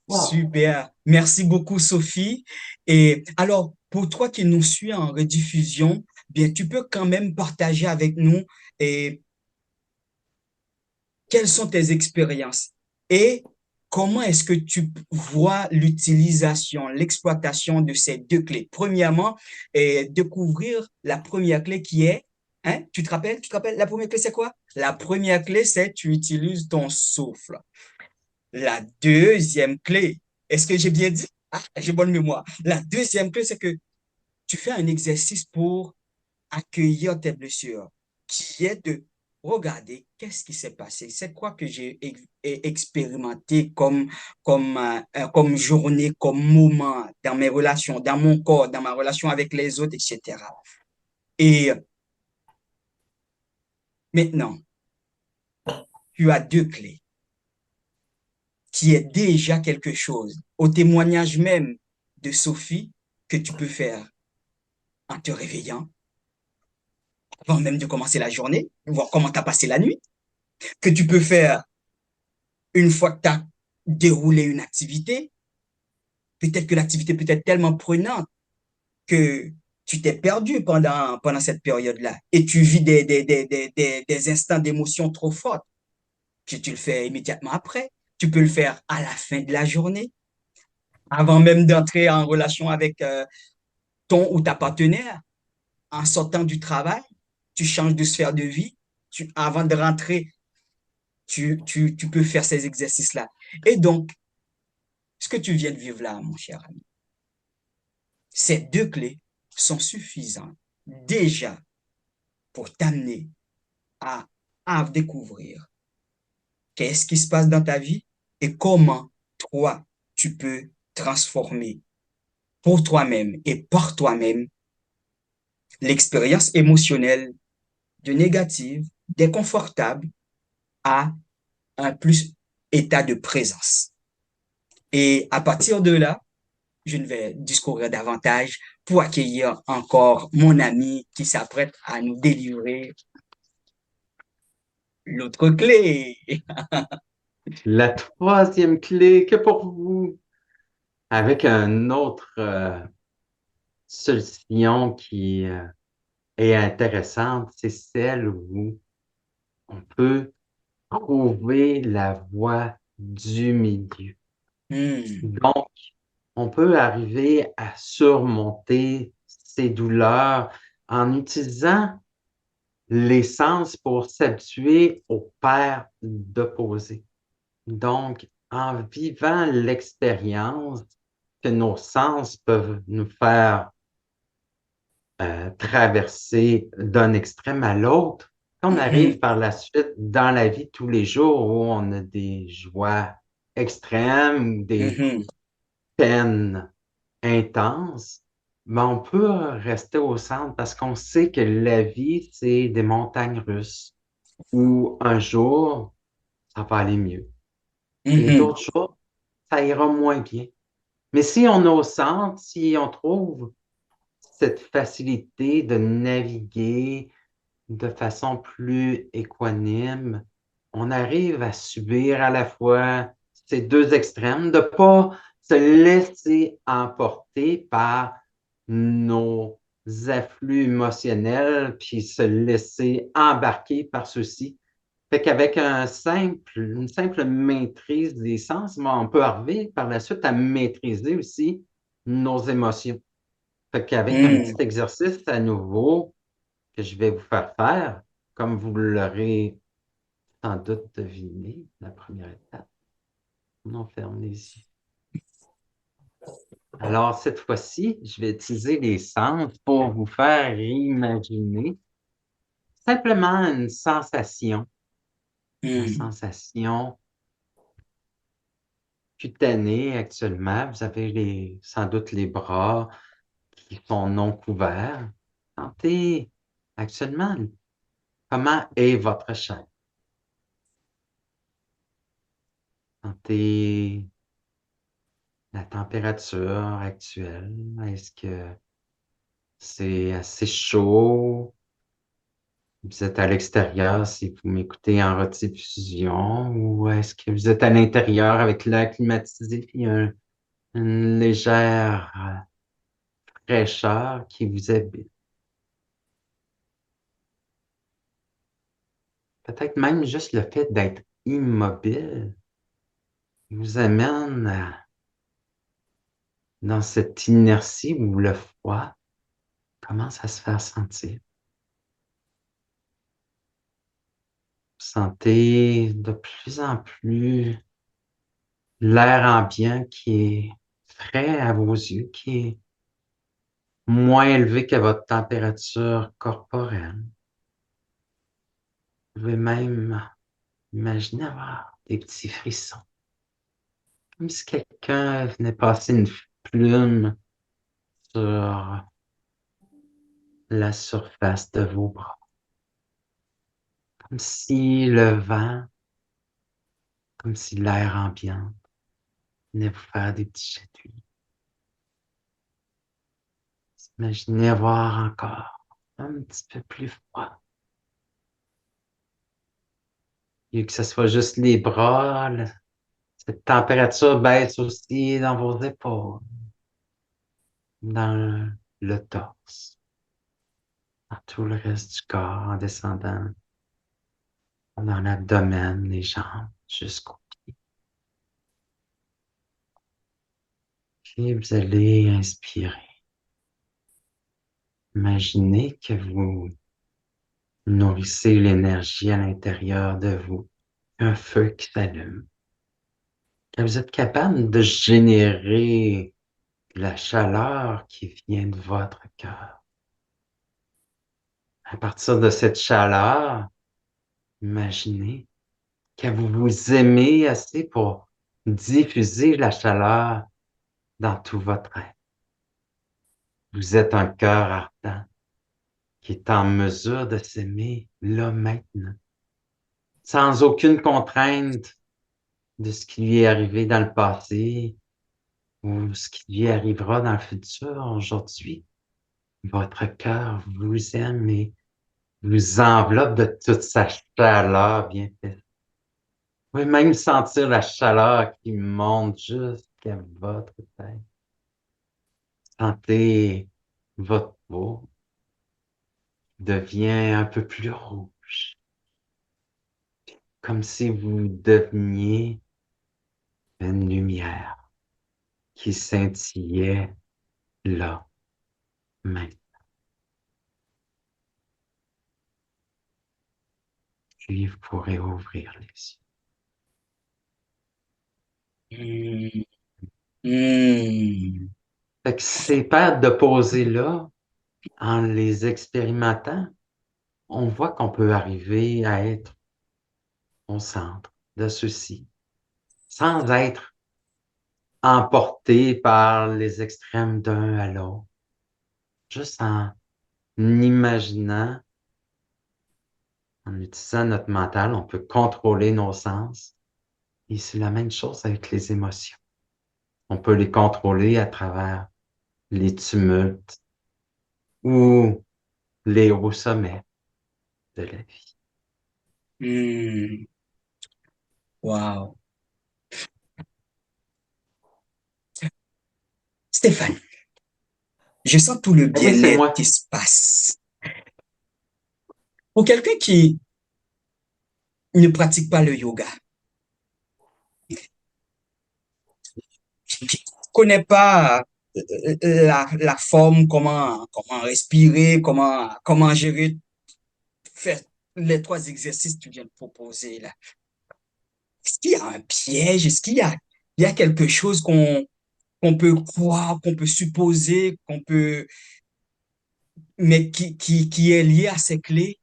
Voilà. Super. Merci beaucoup, Sophie. Et alors, pour toi qui nous suis en rediffusion, bien, tu peux quand même partager avec nous et quelles sont tes expériences et comment est-ce que tu vois l'utilisation, l'exploitation de ces deux clés? Premièrement, découvrir la première clé qui est, hein, tu te rappelles, la première clé, c'est quoi? La première clé, c'est tu utilises ton souffle. La deuxième clé, est-ce que j'ai bien dit? Ah, j'ai bonne mémoire. La deuxième clé, c'est que tu fais un exercice pour accueillir tes blessures, qui est de regarder qu'est-ce qui s'est passé, c'est quoi que j'ai expérimenté comme journée, comme moment dans mes relations, dans mon corps, dans ma relation avec les autres, etc. Et maintenant, tu as deux clés, qui est déjà quelque chose, au témoignage même de Sophie, que tu peux faire en te réveillant, avant même de commencer la journée, voir comment tu as passé la nuit, que tu peux faire une fois que tu as déroulé une activité, peut-être que l'activité peut être tellement prenante que tu t'es perdu pendant cette période-là et tu vis des instants d'émotion trop forts, que tu le fais immédiatement après. Tu peux le faire à la fin de la journée, avant même d'entrer en relation avec ton ou ta partenaire, en sortant du travail, tu changes de sphère de vie, avant de rentrer, tu peux faire ces exercices-là. Et donc, ce que tu viens de vivre là, mon cher ami, ces deux clés sont suffisantes déjà pour t'amener à, à découvrir qu'est-ce qui se passe dans ta vie et comment toi, tu peux transformer pour toi-même et par toi-même l'expérience émotionnelle de négative, déconfortable à un plus état de présence. Et à partir de là, je ne vais discourir davantage pour accueillir encore mon ami qui s'apprête à nous délivrer l'autre clé. La troisième clé que pour vous, avec un autre solution qui est intéressante, c'est celle où on peut trouver la voie du milieu. Donc, on peut arriver à surmonter ces douleurs en utilisant les sens pour s'habituer aux paires d'opposés. Donc, en vivant l'expérience que nos sens peuvent nous faire traverser d'un extrême à l'autre, on arrive par la suite dans la vie de tous les jours où on a des joies extrêmes ou des peines intenses, mais on peut rester au centre parce qu'on sait que la vie, c'est des montagnes russes où un jour, ça va aller mieux et d'autres jours, ça ira moins bien. Mais si on est au centre, si on trouve cette facilité de naviguer de façon plus équanime, on arrive à subir à la fois ces deux extrêmes, de ne pas se laisser emporter par nos afflux émotionnels, puis se laisser embarquer par ceux-ci. Fait qu'avec une simple maîtrise des sens, on peut arriver par la suite à maîtriser aussi nos émotions. Fait qu'avec un petit exercice à nouveau que je vais vous faire faire, comme vous l'aurez sans doute deviné, la première étape, on ferme les yeux. Alors, cette fois-ci, je vais utiliser les sens pour vous faire imaginer simplement une sensation cutanée actuellement. Vous avez sans doute les bras qui sont non couverts. Sentez actuellement comment est votre chair. Sentez la température actuelle. Est-ce que c'est assez chaud? Vous êtes à l'extérieur si vous m'écoutez en rediffusion ou est-ce que vous êtes à l'intérieur avec l'air climatisé et une légère fraîcheur qui vous habite. Peut-être même juste le fait d'être immobile vous amène dans cette inertie où le froid commence à se faire sentir. Vous sentez de plus en plus l'air ambiant qui est frais à vos yeux, qui est moins élevé que votre température corporelle. Vous pouvez même imaginer avoir des petits frissons, comme si quelqu'un venait passer une plume sur la surface de vos bras. Comme si le vent, comme si l'air ambiant venait vous faire des petits jets d'huile. Imaginez avoir encore un petit peu plus froid. Et que ce soit juste les bras, cette température baisse aussi dans vos épaules, dans le torse, dans tout le reste du corps, en descendant dans l'abdomen, les jambes, jusqu'au pied. Puis vous allez inspirer. Imaginez que vous nourrissez l'énergie à l'intérieur de vous, un feu qui s'allume. Que vous êtes capable de générer la chaleur qui vient de votre cœur. À partir de cette chaleur, imaginez que vous vous aimez assez pour diffuser la chaleur dans tout votre être. Vous êtes un cœur ardent qui est en mesure de s'aimer là maintenant, sans aucune contrainte de ce qui lui est arrivé dans le passé ou ce qui lui arrivera dans le futur aujourd'hui. Votre cœur vous aime et vous enveloppe de toute sa chaleur bien faite. Vous pouvez même sentir la chaleur qui monte jusqu'à votre tête. Sentez votre peau devient un peu plus rouge, comme si vous deveniez une lumière qui scintillait là, maintenant. Puis vous pourrez ouvrir les yeux. Fait que ces pattes de poser là, en les expérimentant, on voit qu'on peut arriver à être au centre de ceci, sans être emporté par les extrêmes d'un à l'autre, juste en imaginant, en utilisant notre mental, on peut contrôler nos sens. Et c'est la même chose avec les émotions. On peut les contrôler à travers les tumultes ou les hauts sommets de la vie. Wow. Stéphane, je sens tout le Oui, c'est bien-être moi. qui se passe. Pour quelqu'un qui ne pratique pas le yoga, qui ne connaît pas la forme, comment respirer, comment gérer, faire les trois exercices que tu viens de proposer là. Est-ce qu'il y a un piège? Est-ce il y a quelque chose qu'on peut croire, qu'on peut supposer, mais qui est lié à ces clés?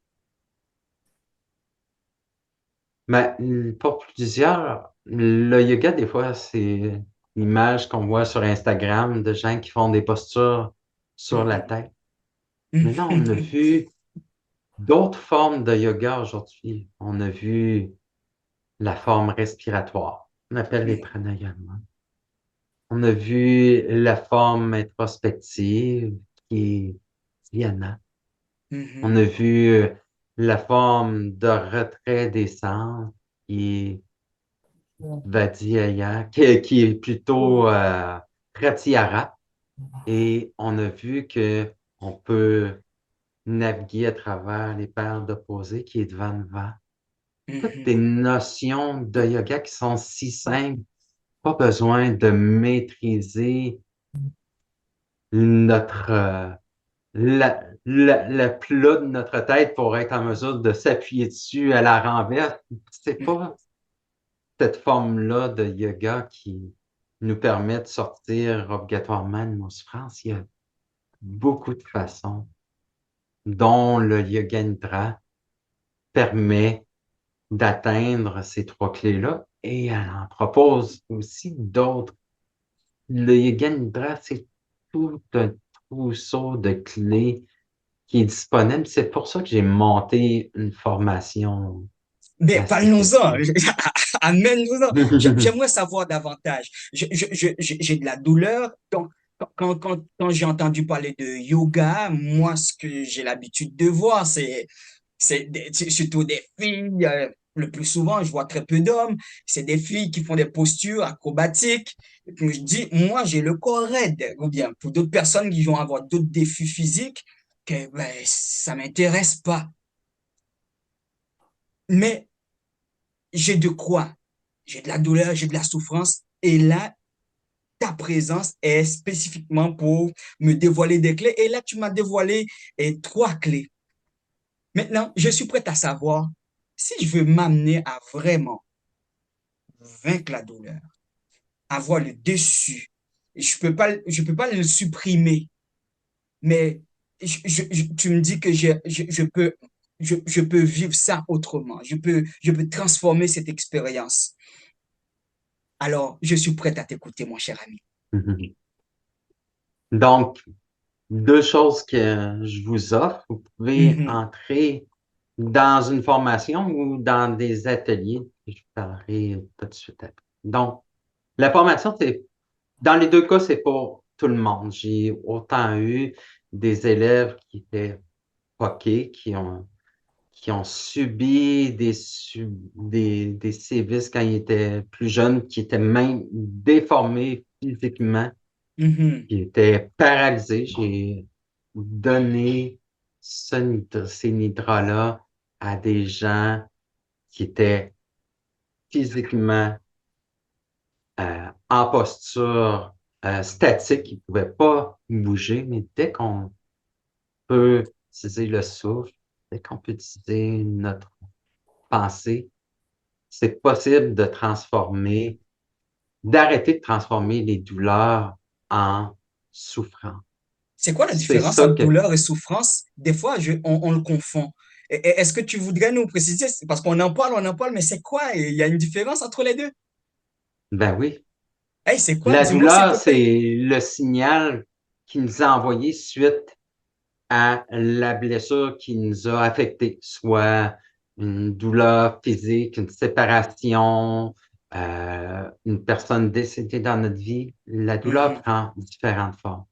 Mais pour plusieurs, le yoga, des fois, c'est l'image qu'on voit sur Instagram de gens qui font des postures sur la tête. Mais non, on a vu d'autres formes de yoga aujourd'hui. On a vu la forme respiratoire, on appelle les pranayama. On a vu la forme introspective qui est dhyana. On a vu la forme de retrait des sens qui est Vadiyaya, qui est plutôt Pratyahara. et on a vu que on peut naviguer à travers les paires d'opposés qui est devant. Toutes des Mhm. notions de yoga qui sont si simples. Pas besoin de maîtriser notre le plat de notre tête pour être en mesure de s'appuyer dessus à la renverse. C'est pas cette forme-là de yoga qui nous permet de sortir obligatoirement de nos souffrances. Il y a beaucoup de façons dont le yoga nidra permet d'atteindre ces trois clés-là et elle en propose aussi d'autres. Le yoga nidra, c'est tout un trousseau de clés qui est disponible. C'est pour ça que j'ai monté une formation Mais à cet parlons-en, effet. amène-nous-en. J'aimerais savoir davantage. J'ai de la douleur. Donc, quand j'ai entendu parler de yoga, moi, ce que j'ai l'habitude de voir, c'est surtout des filles. Le plus souvent, je vois très peu d'hommes. C'est des filles qui font des postures acrobatiques. Et puis, je dis, moi, j'ai le corps raide. Ou bien, pour d'autres personnes qui vont avoir d'autres défis physiques, que ben, ça m'intéresse pas. Mais j'ai de quoi? J'ai de la douleur, j'ai de la souffrance. Et là, ta présence est spécifiquement pour me dévoiler des clés. Et là, tu m'as dévoilé trois clés. Maintenant, je suis prêt à savoir si je veux m'amener à vraiment vaincre la douleur, avoir le dessus. Je peux pas le supprimer, mais tu me dis que je peux vivre ça autrement. Je peux transformer cette expérience. Alors, je suis prêt à t'écouter, mon cher ami. Donc, deux choses que je vous offre. Vous pouvez Mhm, entrer dans une formation ou dans des ateliers. Je vous parlerai tout de suite après. Donc, la formation, c'est dans les deux cas, c'est pour tout le monde. J'ai autant eu des élèves qui étaient poqués, qui ont subi des sévices quand ils étaient plus jeunes, qui étaient même déformés physiquement, mhm. qui étaient paralysés. J'ai donné ces nidras-là à des gens qui étaient physiquement en posture statique, qui ne pouvaient pas bouger, mais dès qu'on peut utiliser le souffle, dès qu'on peut utiliser notre pensée, c'est possible de transformer, d'arrêter de transformer les douleurs en souffrance. C'est quoi la C'est différence ça entre que, douleur et souffrance? Des fois, on le confond. Est-ce que tu voudrais nous préciser? Parce qu'on en parle, mais c'est quoi? Il y a une différence entre les deux? ben oui, Hey, c'est quoi? la Dis-moi, s'il douleur, te plaît. c'est le signal qui nous a envoyé suite à la blessure qui nous a affectés, soit une douleur physique, une séparation, une personne décédée dans notre vie. La douleur Mhm, prend différentes formes.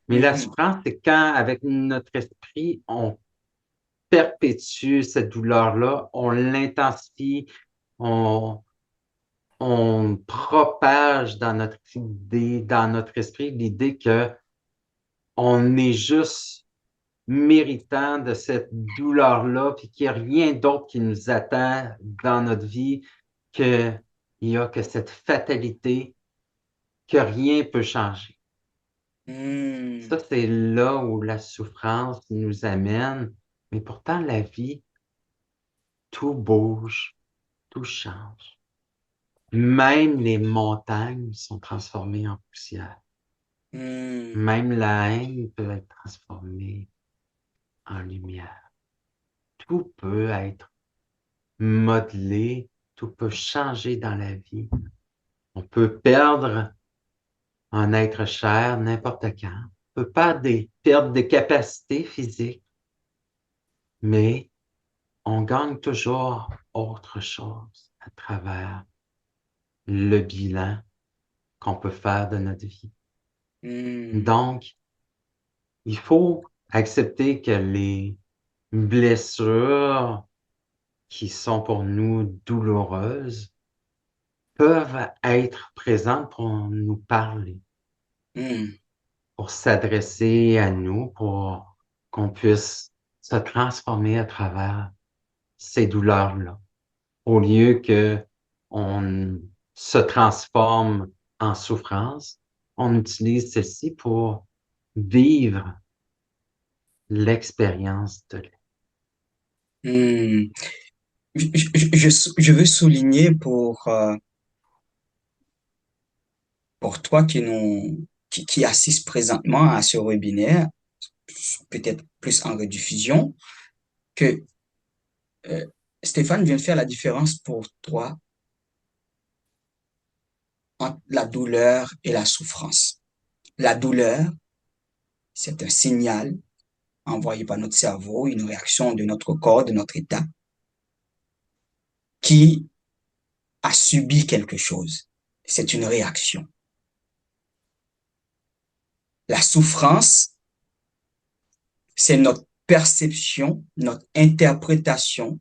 Mais la mhm, souffrance, c'est quand, avec notre esprit, on perpétue cette douleur-là, on l'intensifie, on, on propage dans notre idée, dans notre esprit, l'idée que on est juste méritant de cette douleur-là, puis qu'il n'y a rien d'autre qui nous attend dans notre vie, qu'il y a que cette fatalité, que rien peut changer. mhm, Ça, c'est là où la souffrance nous amène, mais pourtant la vie, tout bouge, tout change. Même les montagnes sont transformées en poussière. mhm, Même la haine peut être transformée en lumière. Tout peut être modelé, tout peut changer dans la vie. On peut perdre un être cher n'importe quand. On peut pas perdre des capacités physiques, mais on gagne toujours autre chose à travers le bilan qu'on peut faire de notre vie. mhm, Donc, il faut accepter que les blessures qui sont pour nous douloureuses peuvent être présentes pour nous parler. mhm. pour s'adresser à nous, pour qu'on puisse se transformer à travers ces douleurs-là, au lieu qu'on se transforme en souffrance, on utilise ceci pour vivre l'expérience de l'être. Hmm. Je veux souligner pour toi qui assiste présentement à ce webinaire, peut-être plus en rediffusion, que euh, Stéphane vient de faire la différence pour toi entre la douleur et la souffrance. La douleur, c'est un signal envoyé par notre cerveau, une réaction de notre corps, de notre état, qui a subi quelque chose. C'est une réaction. La souffrance, c'est notre perception, notre interprétation,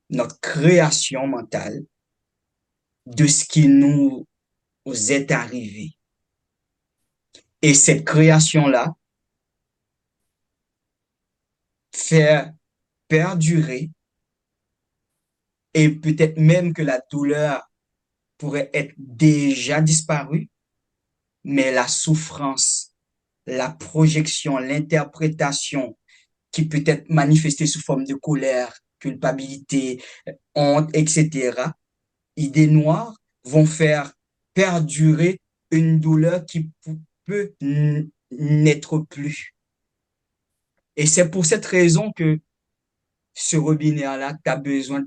notre création mentale de ce qui nous est arrivé. Et cette création-là fait perdurer et peut-être même que la douleur pourrait être déjà disparue, mais la souffrance, la projection, l'interprétation qui peut être manifestée sous forme de colère, culpabilité, honte, etc., idées noires vont faire perdurer une douleur qui peut n'être plus. Et c'est pour cette raison que ce webinaire-là, tu as besoin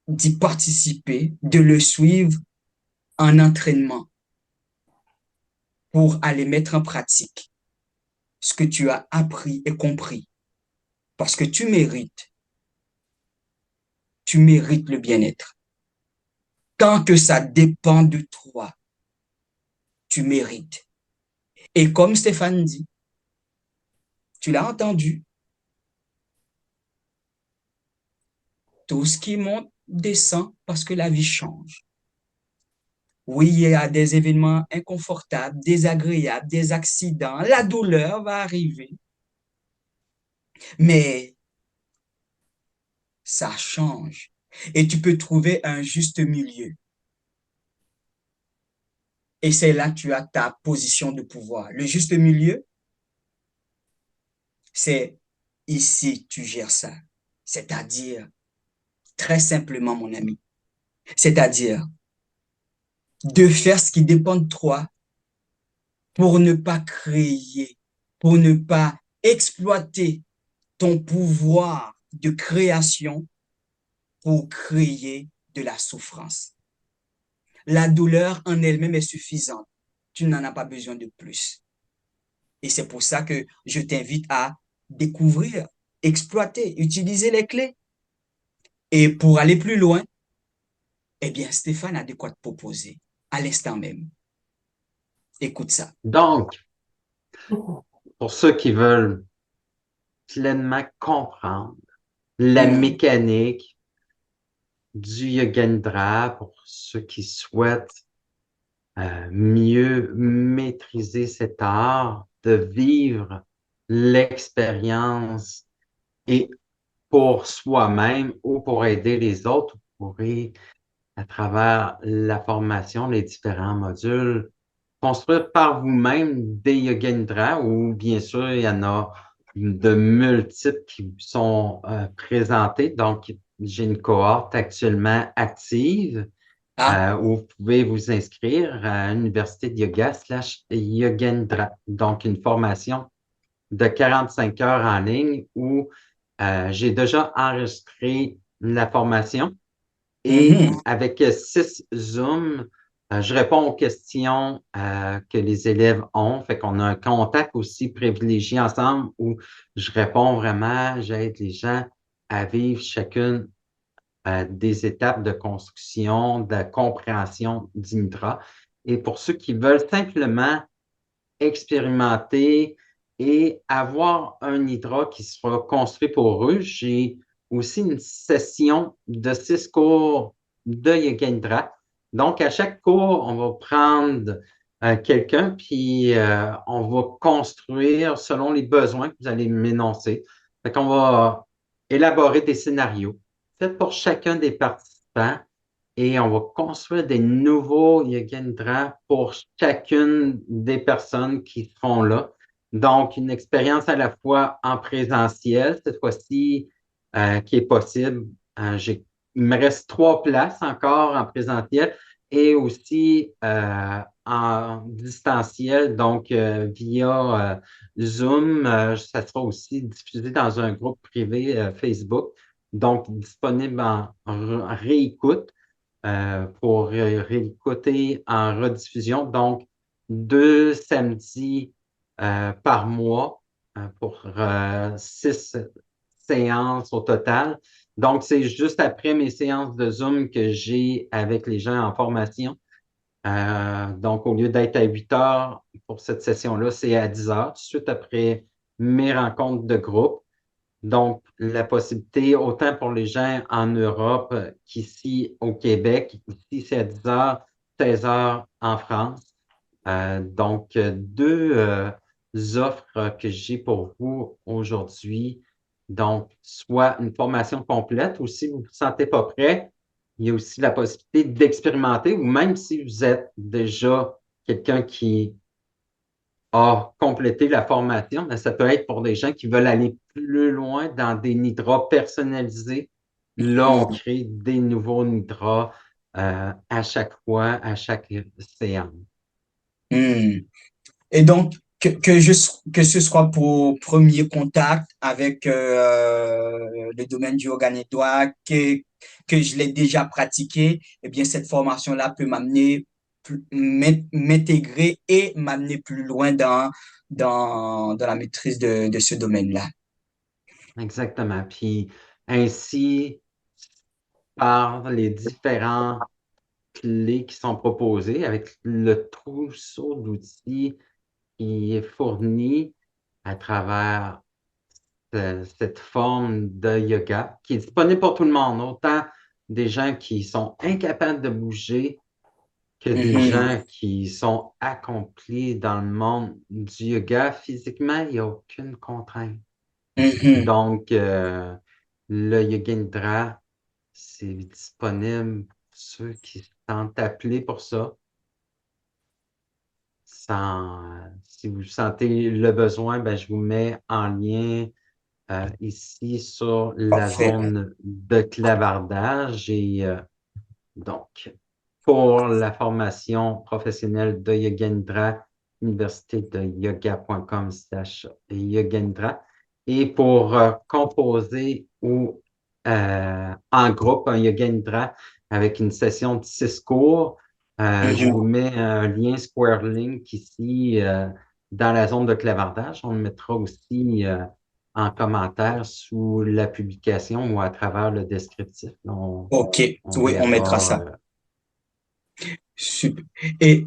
d'y participer, de le suivre en entraînement pour aller mettre en pratique ce que tu as appris et compris. Parce que tu mérites le bien-être. Tant que ça dépend de toi, tu mérites. Et comme Stéphane dit, tu l'as entendu, tout ce qui monte descend parce que la vie change. Oui, il y a des événements inconfortables, désagréables, des accidents, la douleur va arriver, mais ça change. Et tu peux trouver un juste milieu. Et c'est là que tu as ta position de pouvoir. Le juste milieu, c'est ici, tu gères ça. C'est-à-dire, très simplement, mon ami, c'est-à-dire de faire ce qui dépend de toi pour ne pas créer, pour ne pas exploiter ton pouvoir de création pour créer de la souffrance. La douleur en elle-même est suffisante. Tu n'en as pas besoin de plus. Et c'est pour ça que je t'invite à découvrir, exploiter, utiliser les clés. Et pour aller plus loin, eh bien, Stéphane a de quoi te proposer à l'instant même. Écoute ça. Donc, pour ceux qui veulent pleinement comprendre la mécanique du Yoga Nidra, pour ceux qui souhaitent mieux maîtriser cet art, de vivre l'expérience et pour soi-même ou pour aider les autres, vous pourrez, à travers la formation, les différents modules, construire par vous-même des Yoga Nidra ou bien sûr, il y en a de multiples qui sont présentés. Donc, j'ai une cohorte actuellement active où vous pouvez vous inscrire à l'Université de Yoga /Yoga Nidra. Donc, une formation de 45 heures en ligne où j'ai déjà enregistré la formation et avec 6 Zooms, je réponds aux questions que les élèves ont. Fait qu'on a un contact aussi privilégié ensemble où je réponds vraiment, j'aide les gens à vivre chacune des étapes de construction, de compréhension d'Indra. Et pour ceux qui veulent simplement expérimenter et avoir un Nidra qui sera construit pour eux, j'ai aussi une session de 6 cours de Yoga Nidra. Donc, à chaque cours, on va prendre quelqu'un, puis on va construire selon les besoins que vous allez m'énoncer. Fait qu'on va élaborer des scénarios faits pour chacun des participants et on va construire des nouveaux Yoga Nidra pour chacune des personnes qui seront là. Donc, une expérience à la fois en présentiel, cette fois-ci, qui est possible. Il me reste 3 places encore en présentiel et aussi en distanciel, donc via Zoom. Ça sera aussi diffusé dans un groupe privé Facebook, donc disponible en réécoute pour réécouter en rediffusion. Donc, 2 samedis par mois pour 6 séances au total. Donc, c'est juste après mes séances de Zoom que j'ai avec les gens en formation. Donc, au lieu d'être à 8 heures pour cette session-là, c'est à 10 heures, tout de suite après mes rencontres de groupe. Donc, la possibilité, autant pour les gens en Europe qu'ici au Québec, ici c'est à 10 heures, 16 heures en France. Donc, 2 offres que j'ai pour vous aujourd'hui. Donc, soit une formation complète ou si vous ne vous sentez pas prêt, il y a aussi la possibilité d'expérimenter ou même si vous êtes déjà quelqu'un qui a complété la formation, mais ça peut être pour des gens qui veulent aller plus loin dans des nidras personnalisés. Là, on crée des nouveaux nidras à chaque fois, à chaque séance. Hmm. Et donc, que ce soit pour premier contact avec le domaine du yoga network, que je l'ai déjà pratiqué, eh bien, cette formation-là peut m'amener, m'intégrer et m'amener plus loin dans la maîtrise de ce domaine-là. Exactement. Puis ainsi, par les différents clés qui sont proposées, avec le trousseau d'outils qui est fourni à travers cette forme de yoga qui est disponible pour tout le monde, autant des gens qui sont incapables de bouger que des Mhm, gens qui sont accomplis dans le monde du yoga. Physiquement, il n'y a aucune contrainte. mhm. Donc, le Yoga Nidra, c'est disponible pour ceux qui se sentent appelés pour ça. Si vous sentez le besoin, ben, je vous mets en lien ici sur la Parfait. zone de clavardage. Et donc, pour la formation professionnelle de Yoga Nidra, université de yoga.com/Yoga Nidra. Et pour composer ou en groupe un Yoga Nidra avec une session de 6 cours, je vous Mhm. mets un lien Square Link ici dans la zone de clavardage. On le mettra aussi en commentaire sous la publication ou à travers le descriptif. OK. On Oui, on mettra verra. ça. Super. Et,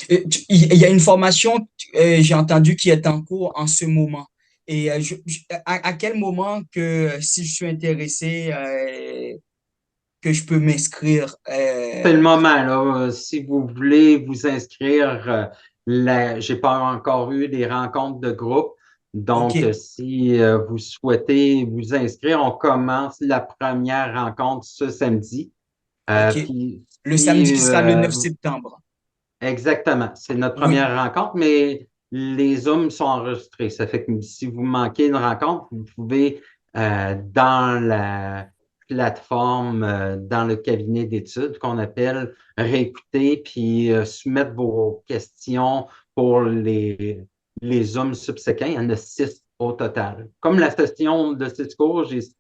il y a une formation, j'ai entendu, qui est en cours en ce moment. Et à quel moment que si je suis intéressé, que je peux m'inscrire? C'est le moment, là. Si vous voulez vous inscrire, j'ai pas encore eu des rencontres de groupe. Donc, OK, si vous souhaitez vous inscrire, on commence la première rencontre ce samedi. OK. Puis, Le samedi si, qui sera le 9 septembre. exactement, c'est notre Oui, première rencontre, mais les Zooms sont enregistrés. Ça fait que si vous manquez une rencontre, vous pouvez, dans la plateforme, dans le cabinet d'études qu'on appelle, réécouter puis soumettre vos questions pour les Zooms subséquents. Il y en a 6 au total. Comme la session de 6 cours, j'ai 6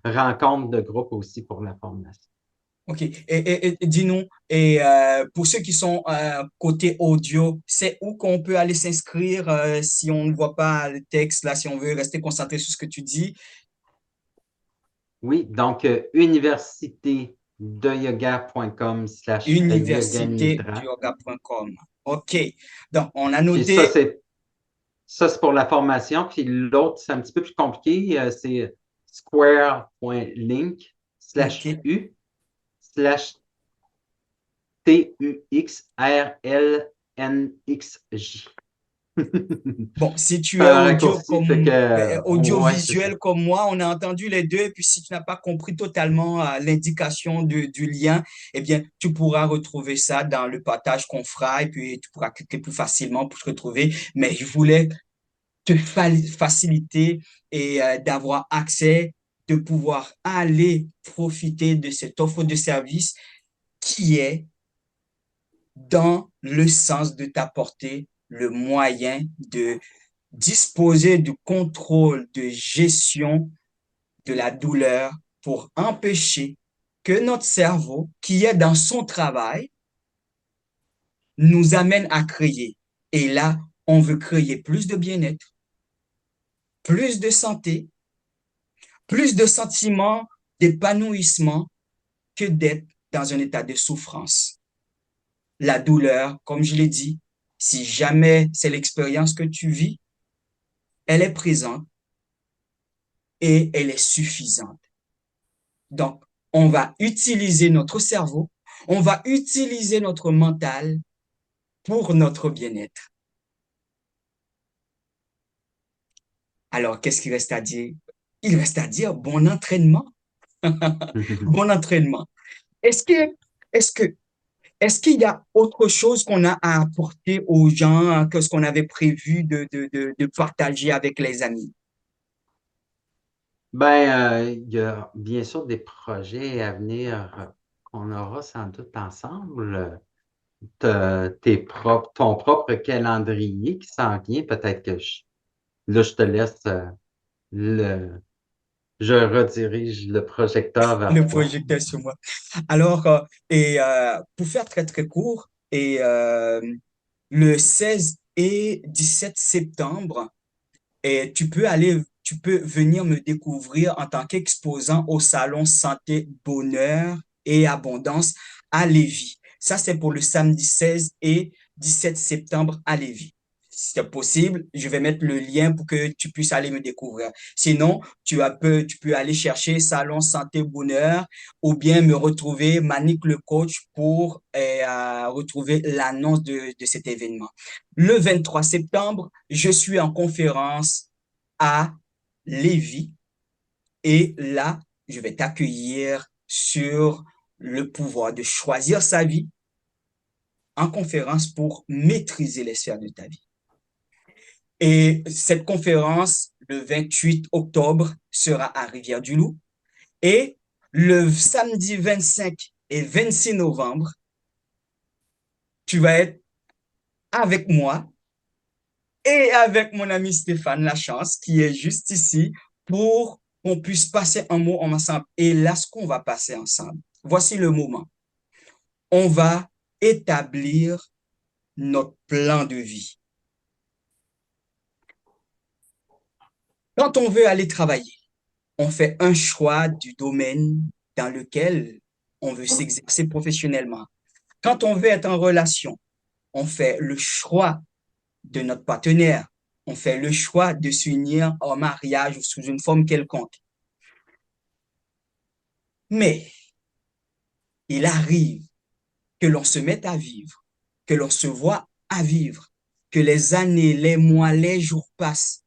rencontres de groupe aussi pour la formation. OK. Et dis-nous, et pour ceux qui sont côté audio, c'est où qu'on peut aller s'inscrire si on ne voit pas le texte là, si on veut rester concentré sur ce que tu dis? Oui, donc université de yoga.com/yoganidra. Universitéduyoga.com. OK. Donc, on a Puis ça, noté. c'est pour la formation. Puis l'autre, c'est un petit peu plus compliqué. C'est square.link slash OK. U slash TUXRL NXJ. Bon, si tu es Un raccourci, fait que, ouais, c'est ça. audiovisuel comme moi, on a entendu les deux, et puis si tu n'as pas compris totalement l'indication du lien, eh bien, tu pourras retrouver ça dans le partage qu'on fera, et puis tu pourras cliquer plus facilement pour te retrouver. Mais je voulais te faciliter et d'avoir accès, de pouvoir aller profiter de cette offre de service qui est dans le sens de t'apporter le moyen de disposer du contrôle de gestion de la douleur pour empêcher que notre cerveau, qui est dans son travail, nous amène à créer. Et là, on veut créer plus de bien-être, plus de santé, plus de sentiments d'épanouissement que d'être dans un état de souffrance. La douleur, comme je l'ai dit, si jamais c'est l'expérience que tu vis, elle est présente et elle est suffisante. Donc, on va utiliser notre cerveau, on va utiliser notre mental pour notre bien-être. Alors, qu'est-ce qu'il reste à dire? Il reste à dire bon entraînement. Bon entraînement. Est-ce que, est-ce que, est-ce qu'il y a autre chose qu'on a à apporter aux gens que ce qu'on avait prévu de partager avec les amis? Ben, il y a bien sûr des projets à venir qu'on aura sans doute ensemble. Ton propre calendrier qui s'en vient. Peut-être que là, je te laisse le, je redirige le projecteur vers Le toi. projecteur sur moi. Alors, pour faire très, très court, le 16 et 17 septembre, tu peux venir me découvrir en tant qu'exposant au Salon Santé, Bonheur et Abondance à Lévis. Ça, c'est pour le samedi 16 et 17 septembre à Lévis. Si c'est possible, je vais mettre le lien pour que tu puisses aller me découvrir. Sinon, tu peux aller chercher Salon Santé Bonheur ou bien me retrouver Manick le coach pour retrouver l'annonce de cet événement. Le 23 septembre, je suis en conférence à Lévis et là, je vais t'accueillir sur le pouvoir de choisir sa vie en conférence pour maîtriser les sphères de ta vie. Et cette conférence, le 28 octobre, sera à Rivière-du-Loup. Et le samedi 25 et 26 novembre, tu vas être avec moi et avec mon ami Stéphane Lachance, qui est juste ici pour qu'on puisse passer un mot ensemble. Et là, ce qu'on va passer ensemble, voici le moment. On va établir notre plan de vie. Quand on veut aller travailler, on fait un choix du domaine dans lequel on veut s'exercer professionnellement. Quand on veut être en relation, on fait le choix de notre partenaire. On fait le choix de s'unir en mariage ou sous une forme quelconque. Mais il arrive que l'on se mette à vivre, que l'on se voit à vivre, que les années, les mois, les jours passent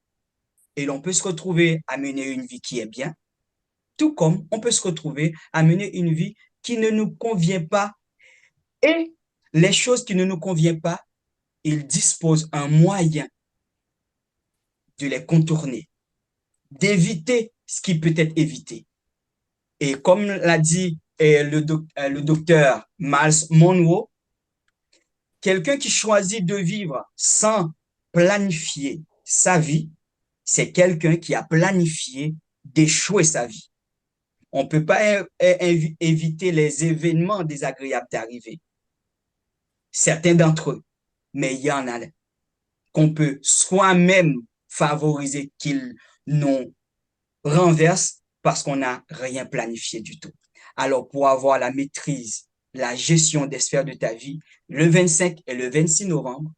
et l'on peut se retrouver à mener une vie qui est bien, tout comme on peut se retrouver à mener une vie qui ne nous convient pas. Et les choses qui ne nous conviennent pas, il dispose un moyen de les contourner, d'éviter ce qui peut être évité. Et comme l'a dit le docteur Miles Monroe, quelqu'un qui choisit de vivre sans planifier sa vie, c'est quelqu'un qui a planifié d'échouer sa vie. On ne peut pas éviter les événements désagréables d'arriver. Certains d'entre eux, mais il y en a qu'on peut soi-même favoriser qu'ils nous renversent parce qu'on n'a rien planifié du tout. Alors, pour avoir la maîtrise, la gestion des sphères de ta vie, le 25 et le 26 novembre,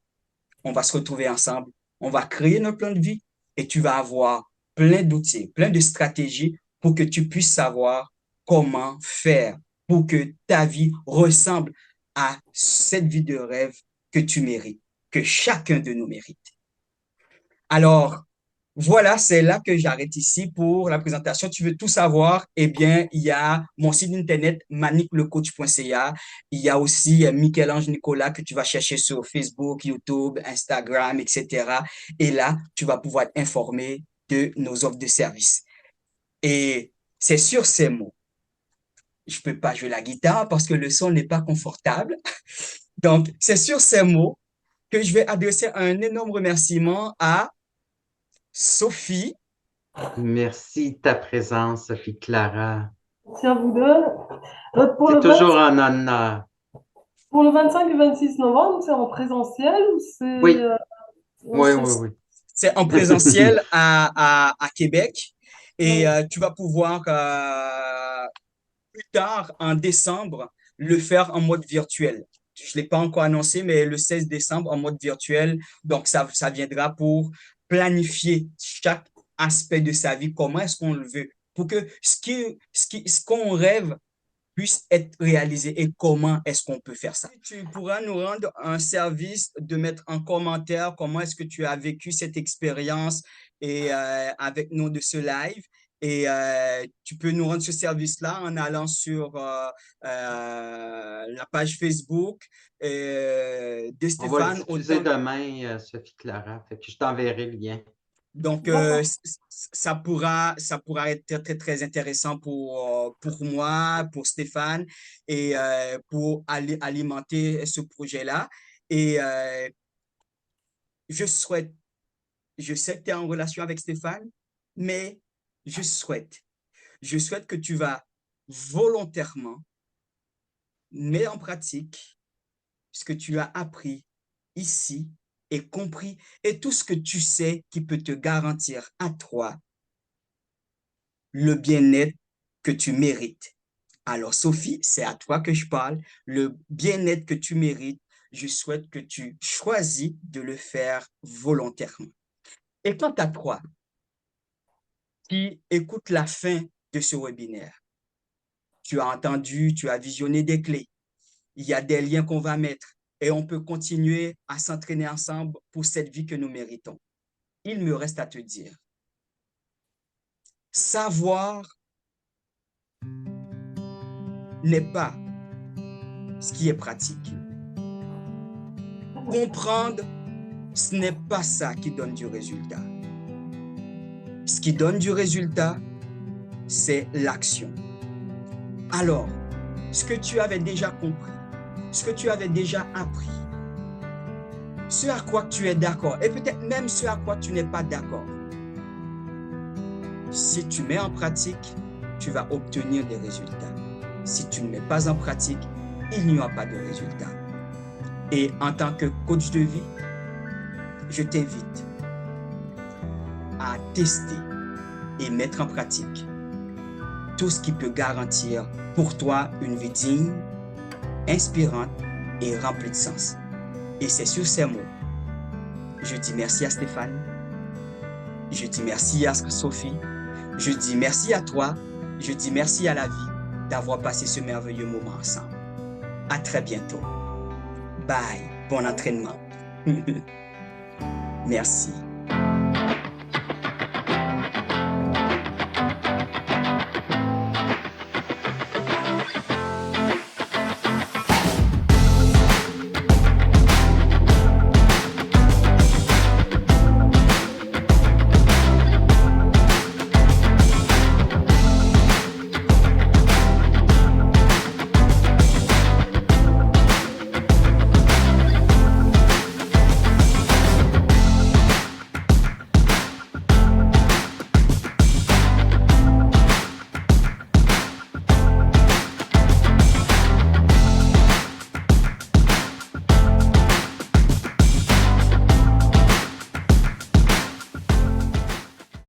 on va se retrouver ensemble, on va créer notre plan de vie et tu vas avoir plein d'outils, plein de stratégies pour que tu puisses savoir comment faire pour que ta vie ressemble à cette vie de rêve que tu mérites. que chacun de nous mérite. Alors, voilà, c'est là que j'arrête ici pour la présentation. Tu veux tout savoir? Eh bien, il y a mon site internet maniklecoach.ca. Il y a aussi Michel-Ange Nicolas que tu vas chercher sur Facebook, YouTube, Instagram, etc. Et là, tu vas pouvoir être informé de nos offres de services. Et c'est sur ces mots. Je peux pas jouer la guitare parce que le son n'est pas confortable. Donc, c'est sur ces mots que je vais adresser un énorme remerciement à Sophie. Merci de ta présence, Sophie Clara. Merci à vous deux. Pour C'est le toujours 25, un honneur. pour le 25 et 26 novembre, c'est en présentiel ou Oui, ou oui, c'est- oui, C'est en oui. présentiel à Québec et Oui. tu vas pouvoir plus tard, en décembre, le faire en mode virtuel. Je ne l'ai pas encore annoncé, mais le 16 décembre en mode virtuel. Donc, ça viendra pour planifier chaque aspect de sa vie, comment est-ce qu'on le veut, pour que ce qu'on rêve puisse être réalisé et comment est-ce qu'on peut faire ça. Tu pourras nous rendre un service de mettre en commentaire comment est-ce que tu as vécu cette expérience et avec nous de ce live. Et tu peux nous rendre ce service-là en allant sur la page Facebook de On va le Stéphane diffuser autant. demain, Sophie Clara. Fait que je t'enverrai le lien. Donc, D'accord. ça pourra être très, très, très intéressant pour moi, pour Stéphane, et pour alimenter ce projet-là. Et je souhaite, je sais que tu es en relation avec Stéphane, mais je je souhaite que tu vas volontairement mettre en pratique ce que tu as appris ici et compris et tout ce que tu sais qui peut te garantir à toi le bien-être que tu mérites. Alors, Sophie, c'est à toi que je parle. Le bien-être que tu mérites, je souhaite que tu choisis de le faire volontairement. Et quant à toi, qui écoute la fin de ce webinaire, tu as entendu, tu as visionné des clés. Il y a des liens qu'on va mettre et on peut continuer à s'entraîner ensemble pour cette vie que nous méritons. Il me reste à te dire, savoir n'est pas ce qui est pratique. Comprendre, ce n'est pas ça qui donne du résultat. Ce qui donne du résultat, c'est l'action. Alors, ce que tu avais déjà compris, ce que tu avais déjà appris, ce à quoi tu es d'accord, et peut-être même ce à quoi tu n'es pas d'accord, si tu mets en pratique, tu vas obtenir des résultats. Si tu ne mets pas en pratique, il n'y aura pas de résultats. Et en tant que coach de vie, je t'invite à tester et mettre en pratique tout ce qui peut garantir pour toi une vie digne, inspirante et remplie de sens. Et c'est sur ces mots, je dis merci à Stéphane, je dis merci à Sophie, je dis merci à toi, je dis merci à la vie d'avoir passé ce merveilleux moment ensemble. À très bientôt. Bye, bon entraînement. Merci.